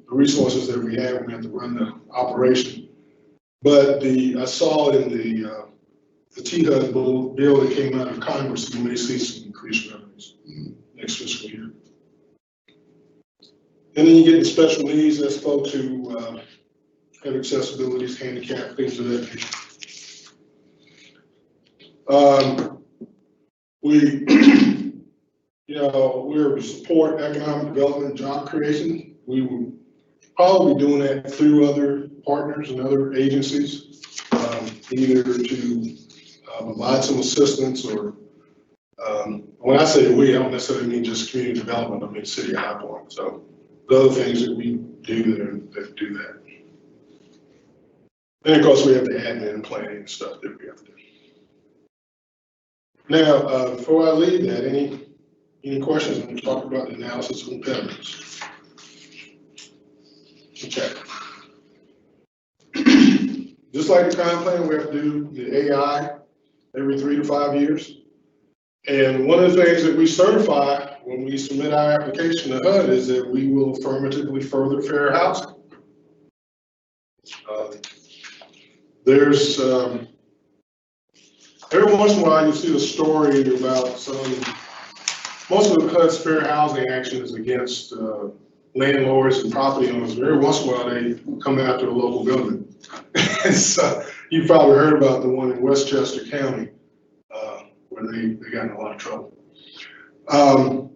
E: the resources that we have. We have to run the operation. But I saw in the THUD bill that came out of Congress, you may see some increased revenues next fiscal year. And then you get the special needs, that's folks who have accessibilities, handicap, things of that nature. We support economic development, job creation. We will probably be doing that through other partners and other agencies, either to provide some assistance or, when I say we, I don't necessarily mean just community development, I mean City of High Point. So the other things that we do that do that. And of course, we have the admin and planning and stuff that we have to do. Now, before I leave that, any questions when we talk about the analysis of impediments? Okay. Just like the comp plan, we have to do the AI every 3 to 5 years. And one of the things that we certify when we submit our application to HUD is that we will affirmatively further fair housing. There's every once in a while you see a story about most of the HUD's fair housing action is against landlords and property owners, every once in a while, they come after a local government. And so, you've probably heard about the one in Westchester County, where they got in a lot of trouble. Well,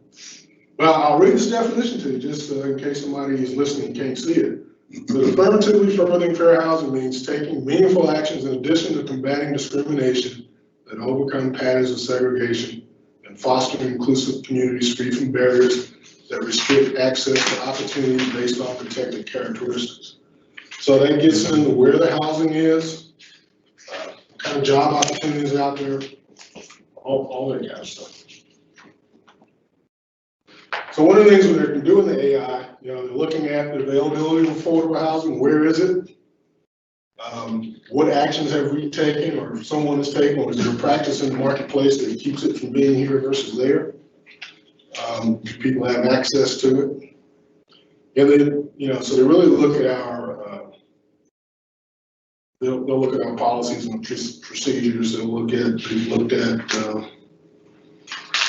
E: I'll read this definition to you, just in case somebody is listening and can't see it. But affirmatively furthering fair housing means taking meaningful actions in addition to combating discrimination that overcome patterns of segregation and fostering inclusive communities free from barriers that restrict access to opportunities based on protected characteristics. So that gets into where the housing is, what kind of job opportunities out there, all that kind of stuff. So one of the things when they're doing the AI, they're looking at the availability of affordable housing. Where is it? What actions have we taken, or someone has taken, or is there a practice in the marketplace that keeps it from being here versus there? Do people have access to it? And then, so they really look at our, they'll look at our policies and procedures. They've looked at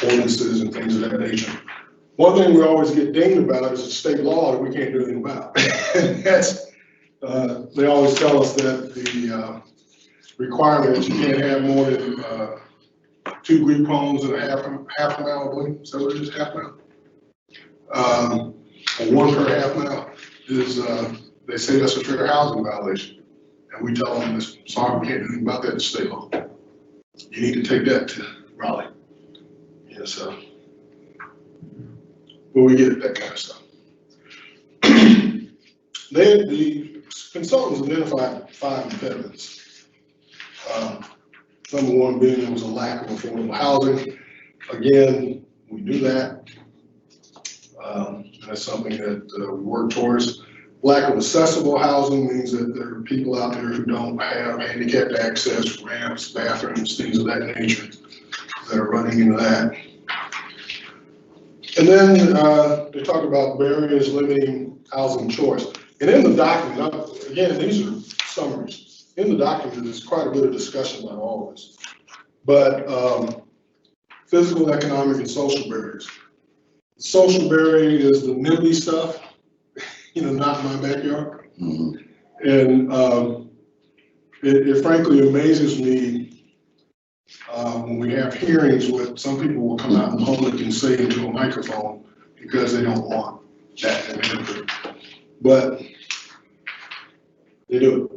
E: ordinances and things of that nature. One thing we always get dinged about is the state law that we can't do anything about. And that's, they always tell us that the requirement that you can't have more than 2 group homes in a half a mile, I believe. So it is half mile. Or 1 per half mile is, they say that's a fair housing violation. And we tell them, sorry, we can't do anything about that in state law. You need to take that to Raleigh. Yeah, so. But we get that kind of stuff. The consultants identified 5 impediments. Number 1 being there was a lack of affordable housing. Again, we do that. That's something that we work towards. Lack of accessible housing means that there are people out there who don't have handicapped access, ramps, bathrooms, things of that nature that are running into that. And then they talk about barriers limiting housing choice. And in the document, again, these are summaries. In the document, there's quite a bit of discussion about all of this. But physical, economic, and social barriers. The social barrier is the NIMBY stuff, not in my backyard. Mm-hmm. And it frankly amazes me when we have hearings what some people will come out in public and say into a microphone because they don't want that in their group. But they do
B: it.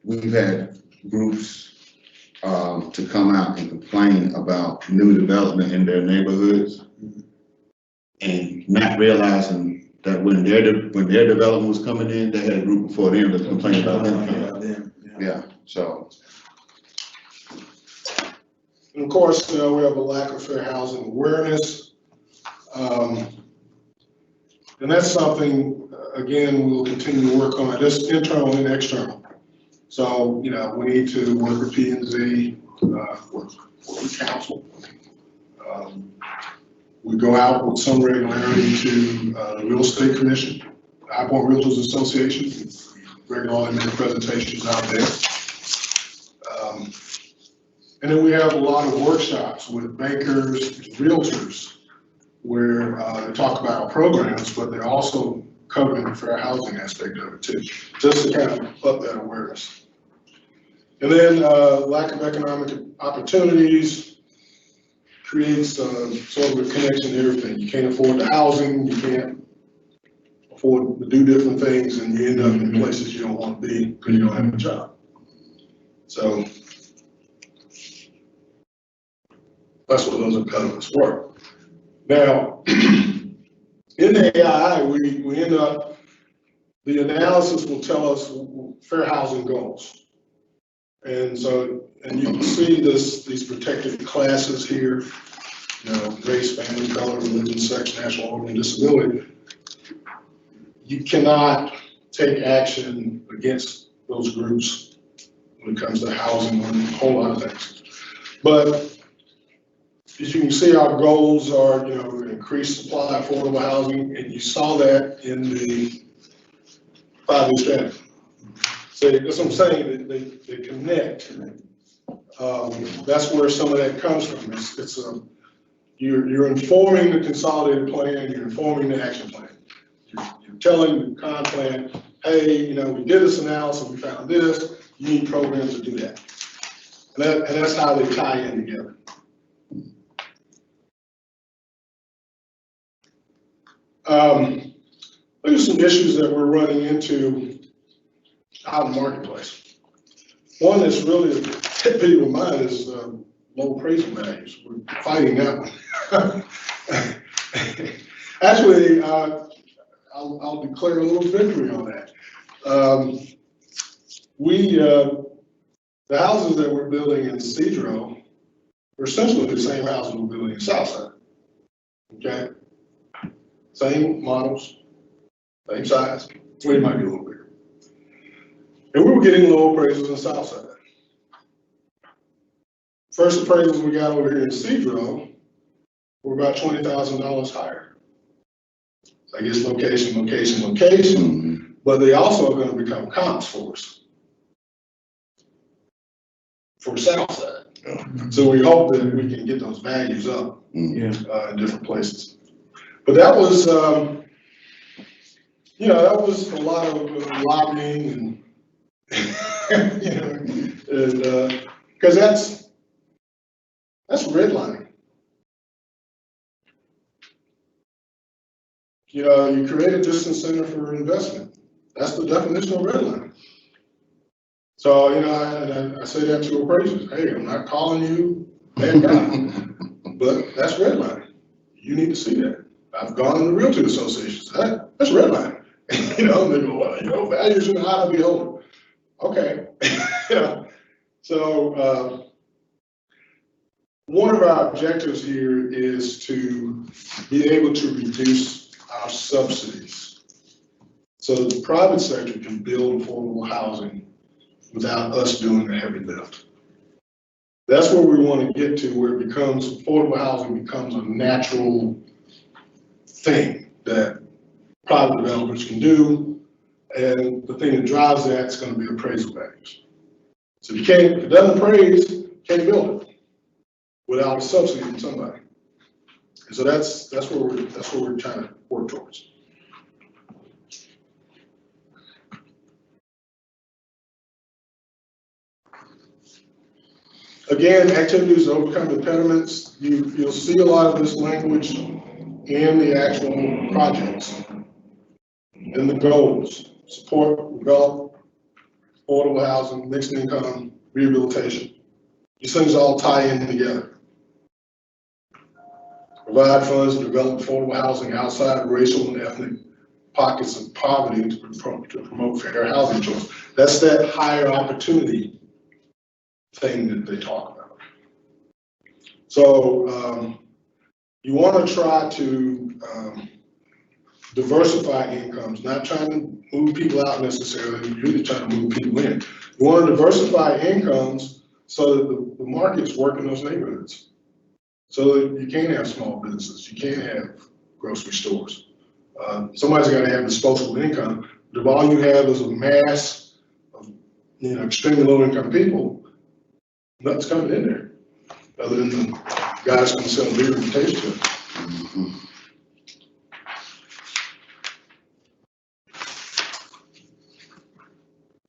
B: We've had groups to come out and complain about new development in their neighborhoods and not realizing that when their development was coming in, they had a group before them to complain about them. Yeah, so.
E: And of course, we have a lack of fair housing awareness. And that's something, again, we'll continue to work on, just internal and external. So, we need to work with P&Z, work with council. We go out with some regularity to the Real Estate Commission, the High Point Realtors Association, regularly make presentations out there. And then we have a lot of workshops with bankers, realtors, where they talk about our programs, but they're also covering the fair housing aspect of it too, just to kind of up that awareness. And then lack of economic opportunities creates sort of a connection to everything. You can't afford the housing, you can't afford to do different things, and you end up in places you don't want to be because you don't have a job. So that's what those impediments were. Now, in the AI, we end up, the analysis will tell us fair housing goals. And so, and you can see these protected classes here, race, family, color, religion, sex, national origin, disability. You cannot take action against those groups when it comes to housing and a whole lot of things. But as you can see, our goals are, increase supply of affordable housing, and you saw that in the 5-year strategy. So that's what I'm saying, they connect. That's where some of that comes from. It's you're informing the consolidated plan, you're informing the action plan. You're telling the con plan, hey, we did this analysis, we found this, you need programs to do that. And that's how they tie in together. There's some issues that we're running into out in the marketplace. One that's really a pet peeve of mine is low appraisal values. We're fighting that one. Actually, I'll declare a little victory on that. The houses that we're building in Cedro are essentially the same houses we're building in Southside. Okay? Same models, same size, we might be a little bigger. And we were getting low appraisals in Southside. First appraisals we got over here in Cedro were about $20,000 higher. I guess location, but they also are going to become comps for us for Southside. So we hope that we can get those values up in different places. But that was, that was a lot of lobbying and, because that's redlining. You create a distance center for investment. That's the definition of redlining. So, I say that to appraisers. Hey, I'm not calling you bad guy, but that's redlining. You need to see that. I've gone to the realty associations. That's redlining. And they go, well, values are the eye of the beholder. Okay. So, one of our objectives here is to be able to reduce our subsidies so that the private sector can build affordable housing without us doing the heavy lift. That's where we want to get to, where it becomes affordable housing becomes a natural thing that private developers can do, and the thing that drives that is going to be appraisal values. So if it doesn't appraise, you can't build it without a subsidy from somebody. And so that's what we're trying to work towards. Again, activities to overcome impediments. You'll see a lot of this language in the actual projects and the goals: support, develop, affordable housing, mixed income, rehabilitation. These things all tie in together. Provide funds to develop affordable housing outside of racial and ethnic pockets of poverty to promote fair housing choice. That's that higher opportunity thing that they talk about. So you want to try to diversify incomes, not trying to move people out necessarily, you're really trying to move people in. You want to diversify incomes so that the markets work in those neighborhoods. So that you can have small businesses, you can have grocery stores. Somebody's got to have disposable income. But if all you have is a mass of extremely low income people, nothing's coming in there other than the guys going to sell beer and taste to it.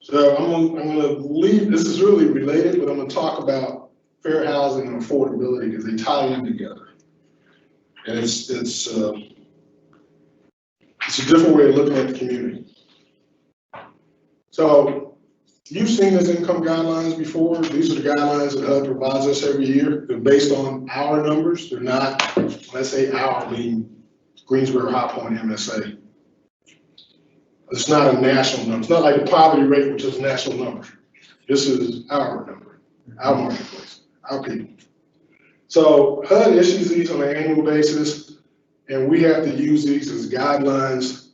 E: So I'm gonna leave, this is really related, but I'm gonna talk about fair housing and affordability because they tie in together. And it's a different way of looking at the community. So you've seen these income guidelines before. These are the guidelines that HUD provides us every year. They're based on our numbers. They're not, when I say our, I mean Greensboro, High Point, MSA. It's not a national number. It's not like the poverty rate, which is a national number. This is our number, our marketplace, our people. So HUD issues these on an annual basis, and we have to use these as guidelines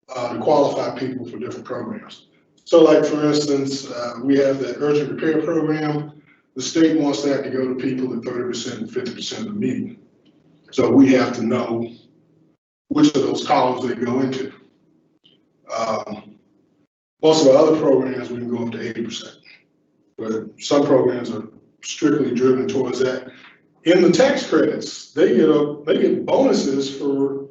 E: to qualify people for different programs. So like, for instance, we have that urgent repair program. The state wants that to go to people at 30% and 50% of the median. So we have to know which of those columns they go into. Most of our other programs, we can go up to 80%. But some programs are strictly driven towards that. In the tax credits, they get bonuses for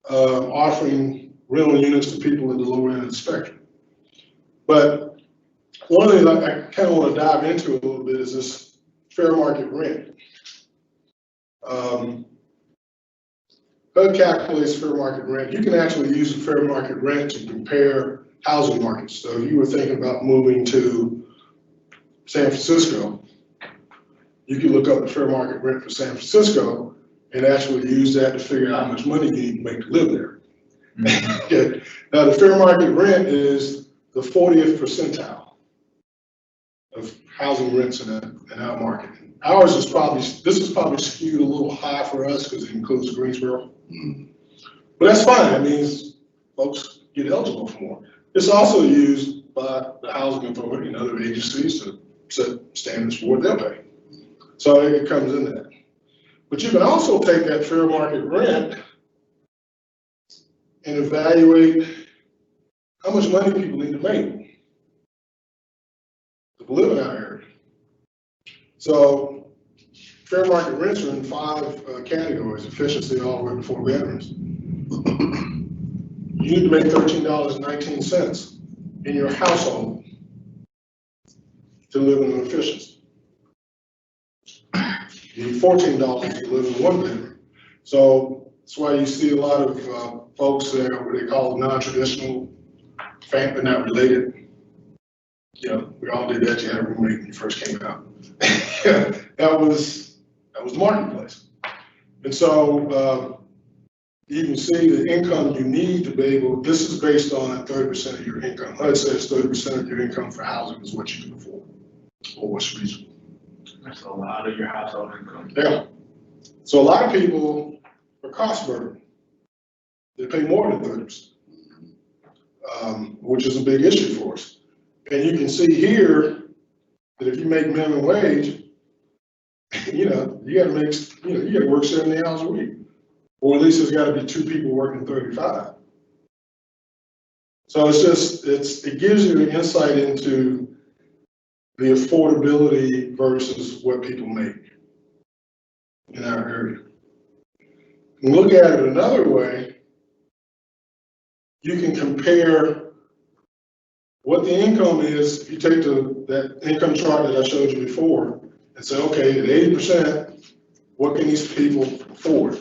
E: offering rental units to people at the lower end of the spectrum. But one of the things I kind of want to dive into a little bit is this fair market rent. HUD calculates fair market rent. You can actually use the fair market rent to compare housing markets. So if you were thinking about moving to San Francisco, you can look up the fair market rent for San Francisco and actually use that to figure out how much money you need to make to live there. Okay. Now, the fair market rent is the 40th percentile of housing rents in our market. Ours is this is probably skewed a little high for us because it includes Greensboro. But that's fine. That means folks get eligible for more. It's also used by the housing authority and other agencies to set standards for what they'll pay. So it comes in that. But you can also take that fair market rent and evaluate how much money people need to make to live in our area. So fair market rents are in 5 categories: efficiency all the way to 4 bedrooms. You need to make $13.19 in your household to live in an efficiency. You need $14 to live in 1 bedroom. So that's why you see a lot of folks there, what they call non-traditional, family not related. You know, we all did that. You had a roommate when you first came out. that was the marketplace. And so you can see the income you need to be able, this is based on 30% of your income. HUD says 30% of your income for housing is what you can afford, or what's reasonable.
A: That's a lot of your household income.
E: Yeah. So a lot of people are cost burden. They pay more than 30%, which is a big issue for us. And you can see here that if you make minimum wage, you gotta make, you gotta work 70 hours a week. Or at least there's gotta be 2 people working 35. So it gives you an insight into the affordability versus what people make in our area. And look at it another way, you can compare what the income is. If you take that income chart that I showed you before and say, okay, at 80%, what can these people afford?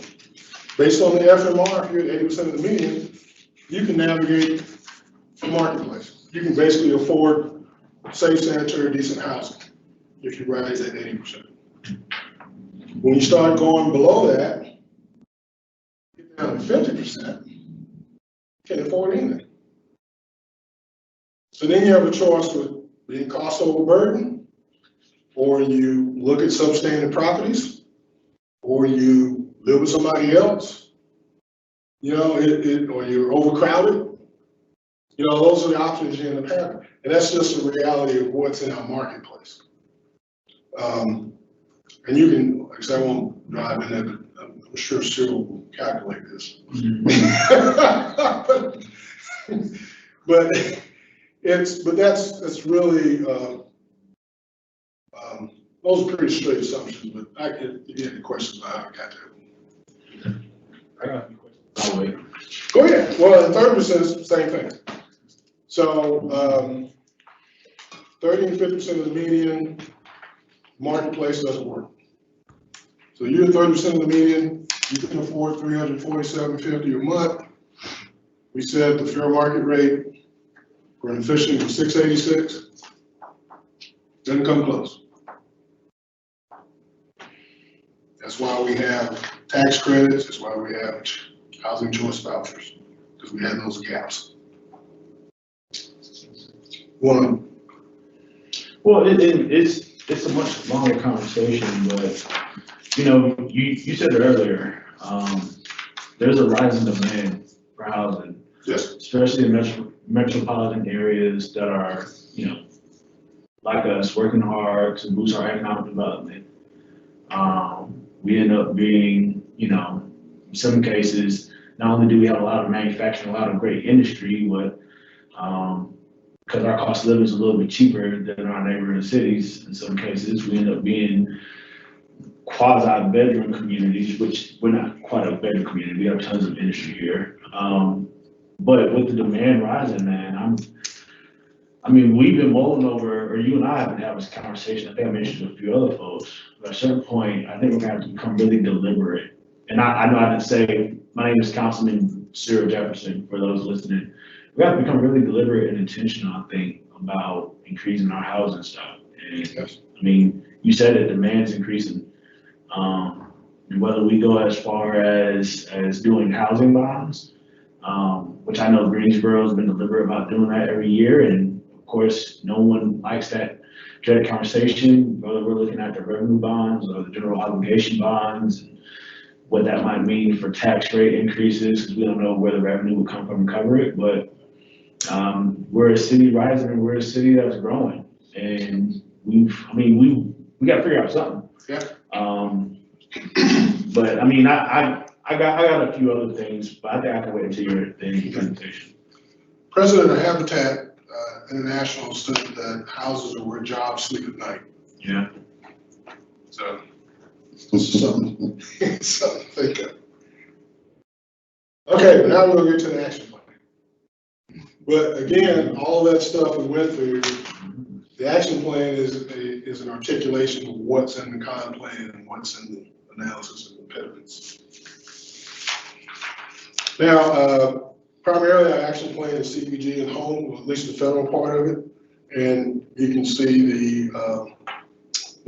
E: Based on the FMR, if you're at 80% of the median, you can navigate the marketplace. You can basically afford safe, sanitary, decent housing if you rise at 80%. When you start going below that, get down to 50%, you can't afford anything. So then you have a choice with being cost overburdened, or you look at substandard properties, or you live with somebody else, or you're overcrowded. Those are the options you end up having. And that's just the reality of what's in our marketplace. And you can, like I said, I won't drive in there, but I'm sure Cyril will calculate this. but that's really, those are pretty straight assumptions, but if you have any questions, I haven't got that.
A: I got a few questions. Oh, wait.
E: Go ahead. Well, 30% is the same thing. So 30 and 50% of the median, marketplace doesn't work. So you're 30% of the median, you can afford $347.50 a month. We said the fair market rate for an efficient was $686. Doesn't come close. That's why we have tax credits. That's why we have housing choice vouchers, because we had those gaps.
A: Well, it's a much longer conversation, but you said it earlier. There's a rising demand for housing.
E: Yes.
A: Especially in metropolitan areas that are, like us, working hard to boost our economic development. We end up being, in some cases, not only do we have a lot of manufacturing, a lot of great industry, but because our cost of living is a little bit cheaper than our neighboring cities, in some cases, we end up being quasi bedroom communities, which we're not quite a bedroom community. We have tons of industry here. But with the demand rising, man, we've been mulling over, or you and I have been having this conversation. I think I mentioned to a few other folks. But at a certain point, I think we're gonna have to become really deliberate. And I know I didn't say, my name is Councilman Cyril Jefferson, for those listening. We have to become really deliberate and intentional, I think, about increasing our housing stock. And
E: Yes.
A: I mean, you said it, demand's increasing. And whether we go as far as doing housing bonds, which I know Greensboro's been deliberate about doing that every year. And of course, no one likes that dreaded conversation, whether we're looking at the revenue bonds or the general obligation bonds, and what that might mean for tax rate increases, because we don't know where the revenue will come from to cover it. But we're a city rising, and we're a city that's growing, and we got to figure out something.
E: Yeah.
A: But I mean, I got a few other things, but I think I can wait until your presentation.
E: President of Habitat International said that houses are where jobs sleep at night.
A: Yeah.
E: So, something to think of. Okay, but now we'll get to the action plan. But again, all that stuff we went through, the action plan is an articulation of what's in the con plan and what's in the analysis of impediments. Now, primarily our action plan is CDBG and home, or at least the federal part of it. And you can see the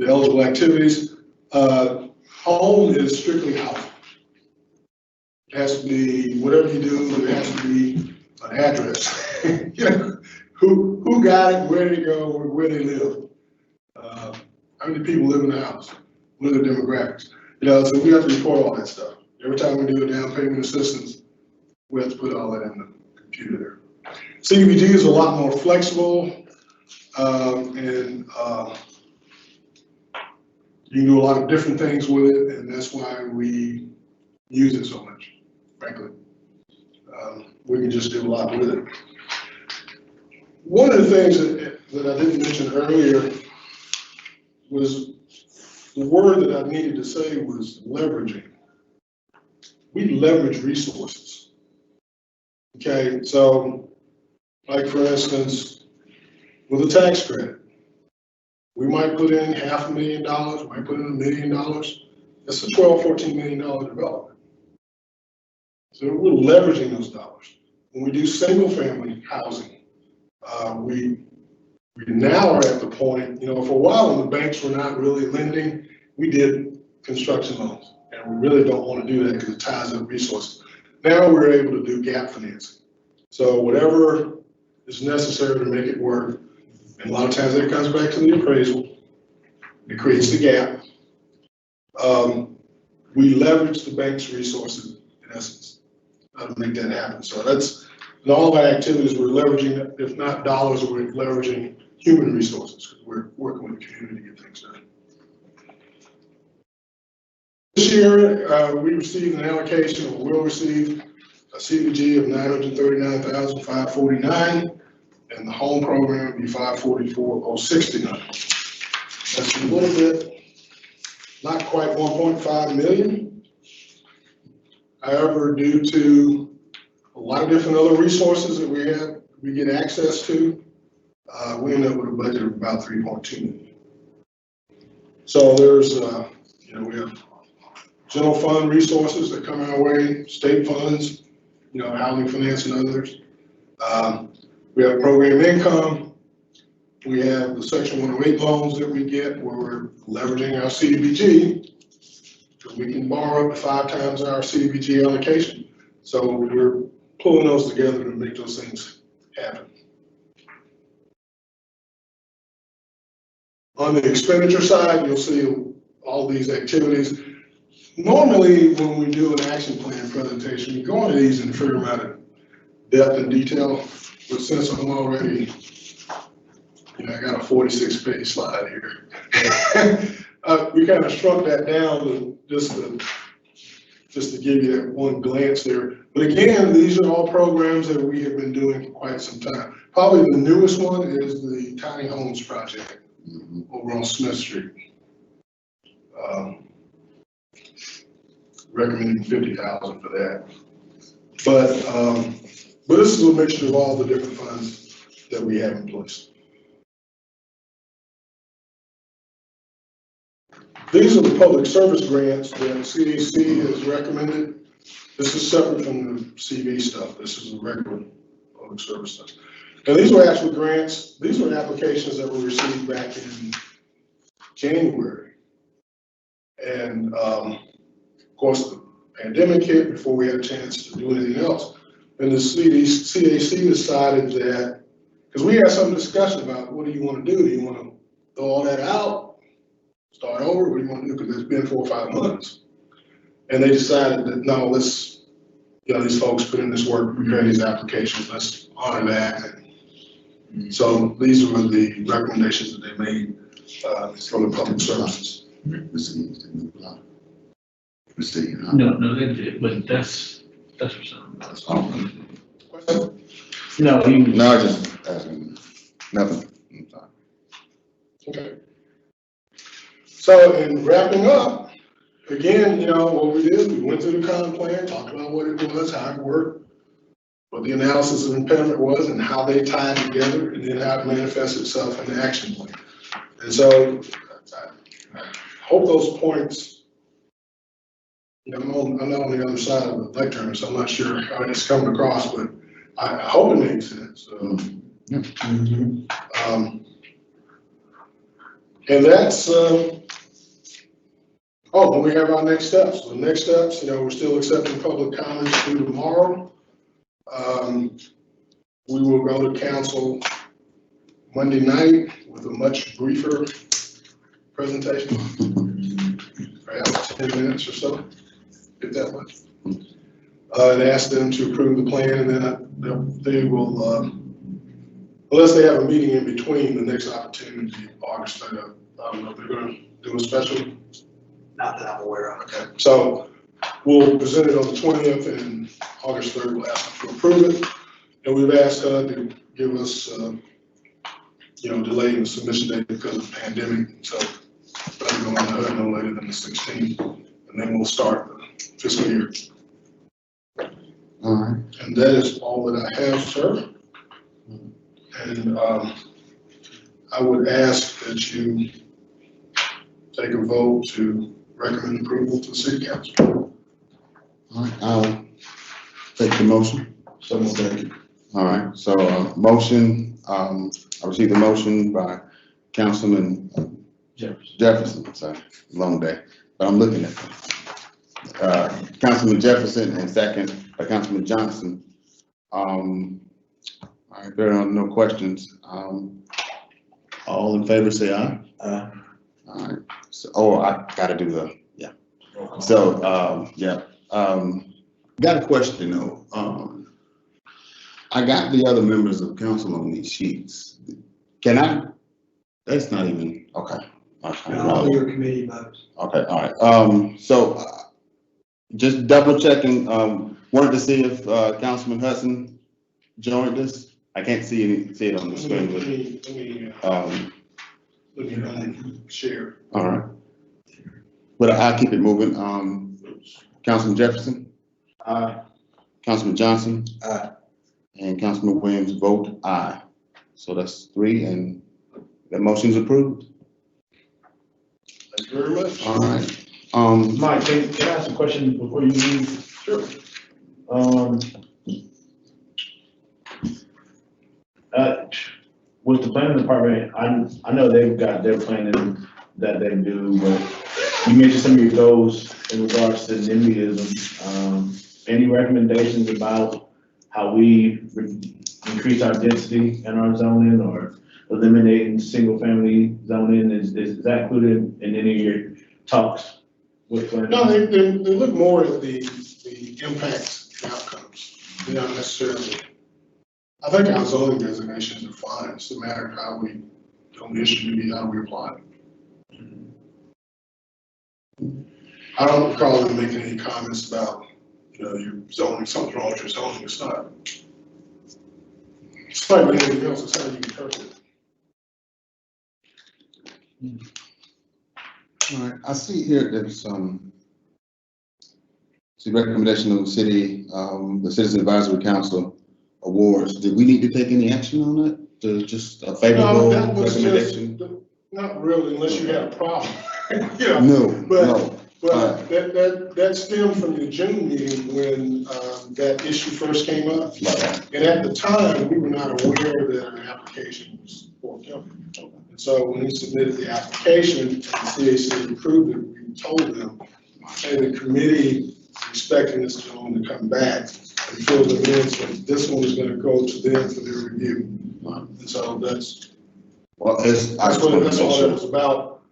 E: eligible activities. Home is strictly housing. It has to be, whatever you do, it has to be an address. You know, who got it, where did it go, where they live. How many people live in the house, what are the demographics? You know, so we have to report all that stuff. Every time we do a down payment assistance, we have to put all that in the computer there. CDBG is a lot more flexible, and you can do a lot of different things with it, and that's why we use it so much, frankly. We can just do a lot with it. One of the things that I didn't mention earlier was the word that I needed to say was leveraging. We leverage resources. Okay, so like for instance, with a tax credit, we might put in $500,000, we might put in $1 million. That's a $12, $14 million development. So we're leveraging those dollars. When we do single family housing, we now are at the point, you know, for a while when the banks were not really lending, we did construction loans. And we really don't want to do that because it ties up resources. Now we're able to do gap financing. So whatever is necessary to make it work, and a lot of times that comes back to the appraisal, it creates the gap. We leverage the bank's resources in essence to make that happen. So that's, in all of our activities, we're leveraging, if not dollars, we're leveraging human resources. We're working with the community to get things done. This year, we received an allocation, or will receive a CDBG of $939,549, and the home program would be $544,069. That's a little bit, not quite 1.5 million. However, due to a lot of different other resources that we get access to, we end up with a budget of about 3.2 million. So there's, you know, we have general fund resources that come our way, state funds, you know, housing finance and others. We have program income. We have the Section 108 loans that we get where we're leveraging our CDBG, because we can borrow up to 5 times our CDBG allocation. So we're pulling those together to make those things happen. On the expenditure side, you'll see all these activities. Normally, when we do an action plan presentation, we go into these and figure them out in depth and detail. But since I'm already, you know, I got a 46-page slide here. We kind of shrunk that down to just to give you that one glance there. But again, these are all programs that we have been doing for quite some time. Probably the newest one is the Tiny Homes Project over on Smith Street. recommending 50,000 for that. But this is a mixture of all the different funds that we have in place. These are the public service grants that CAC has recommended. This is separate from the CV stuff. This is the regular public service stuff. And these were actual grants. These were applications that were received back in January. And of course, the pandemic hit before we had a chance to do anything else. And the CAC decided that, because we had some discussion about what do you want to do? Do you want to throw all that out, start over? What do you want to do? Because it's been 4 or 5 months. And they decided that, no, let's, these folks put in this work, prepare these applications, let's honor that. And so these were the recommendations that they made from the public services.
A: No, they did, but that's for something else.
E: Question?
A: No,
B: No, just asking, nothing. I'm sorry.
E: Okay. So in wrapping up, again, what we did, we went through the common plan, talked about what it was, how it worked, what the analysis of impediment was, and how they tied together, and then how it manifests itself in the action plan. And so I hope those points, I'm not on the other side of the lectern, so I'm not sure how it's coming across, but I hope it makes sense. And that's, when we have our next steps. So the next steps, we're still accepting public comments through tomorrow. We will go to council Monday night with a much briefer presentation, perhaps 10 minutes or so, if that much. And ask them to approve the plan, and then they will, unless they have a meeting in between, the next opportunity, August 3rd. I don't know if they're going to do a special.
F: Not that I'm aware of.
E: Okay, so we'll present it on the 20th, and August 3rd we'll ask them to approve it. And we've asked HUD to give us, delay in the submission date because of the pandemic. So that'll go on to HUD no later than the 16th, and then we'll start the fiscal year.
B: All right.
E: And that is all that I have, sir. And I would ask that you take a vote to recommend approval to the city council.
B: All right, I'll take the motion.
A: So moved.
B: All right, so motion, I received a motion by Councilman Jefferson, sorry, long day, but I'm looking at it. Councilman Jefferson and second by Councilman Johnson. All right, there are no questions. All in favor say aye. All right, so, I gotta do the, yeah. So, got a question though. I got the other members of council on these sheets. Can I, that's not even, okay.
F: All your committee votes.
B: Okay, all right. So just double checking, wanted to see if Councilman Hudson joined us. I can't see it on the screen.
E: Let me share.
B: All right. But I'll keep it moving. Councilman Jefferson?
A: Aye.
B: Councilman Johnson?
F: Aye.
B: And Councilman Williams vote aye. So that's 3 and the motion's approved.
E: Thank you very much.
B: All right.
A: Mike, can I ask a question before you leave?
E: Sure.
A: With the planning department, I know they've got their planning that they do, but you mentioned some of your goals in regards to NIMBYism. Any recommendations about how we increase our density in our zoning or eliminating single family zoning? Is that included in any of your talks with planning?
E: No, they look more at the impacts and outcomes. They don't necessarily. I think our zoning designations are fine. It's a matter of how we, the only issue maybe how we apply it. I don't recall them making any comments about, your zoning, something's wrong with your zoning. It's not. It's like anything else. It's how you interpret it.
B: All right. I see here there's the recommendation of the city, the Citizen Advisory Council awards. Did we need to take any action on that? Just a favorable
E: That was
B: recommendation?
E: just, not really, unless you had a problem. You know,
B: No,
E: but-
B: no.
E: But that stemmed from the June meeting when that issue first came up.
B: Right.
E: And at the time, we were not aware that an application was forthcoming. And so when he submitted the application and the CAC approved it, we told them, hey, the committee is expecting this gentleman to come back and fill them in, so this one is gonna go to them for their review. And so that's
B: Well,
E: that's all that was about.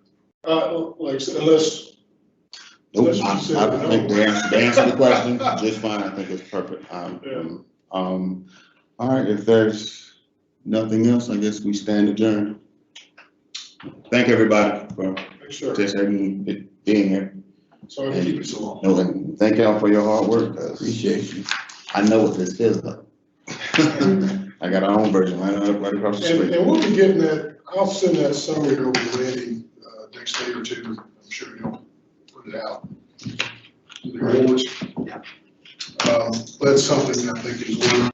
E: Like, unless.
B: Nope,
E: Unless you said
B: I think
E: no.
B: they answered the question just fine. I think it's perfect. All right, if there's nothing else, I guess we stand adjourned. Thank everybody for
E: Sure.
B: participating, being here.
E: Sorry to keep it so long.
B: No, and thank y'all for your hard work. I appreciate you. I know what this feels like. I got our own version right across the street.
E: And we'll be getting that, I'll send that summary over to Randy next day or two. I'm sure he'll put it out. The awards. That's something I think is worth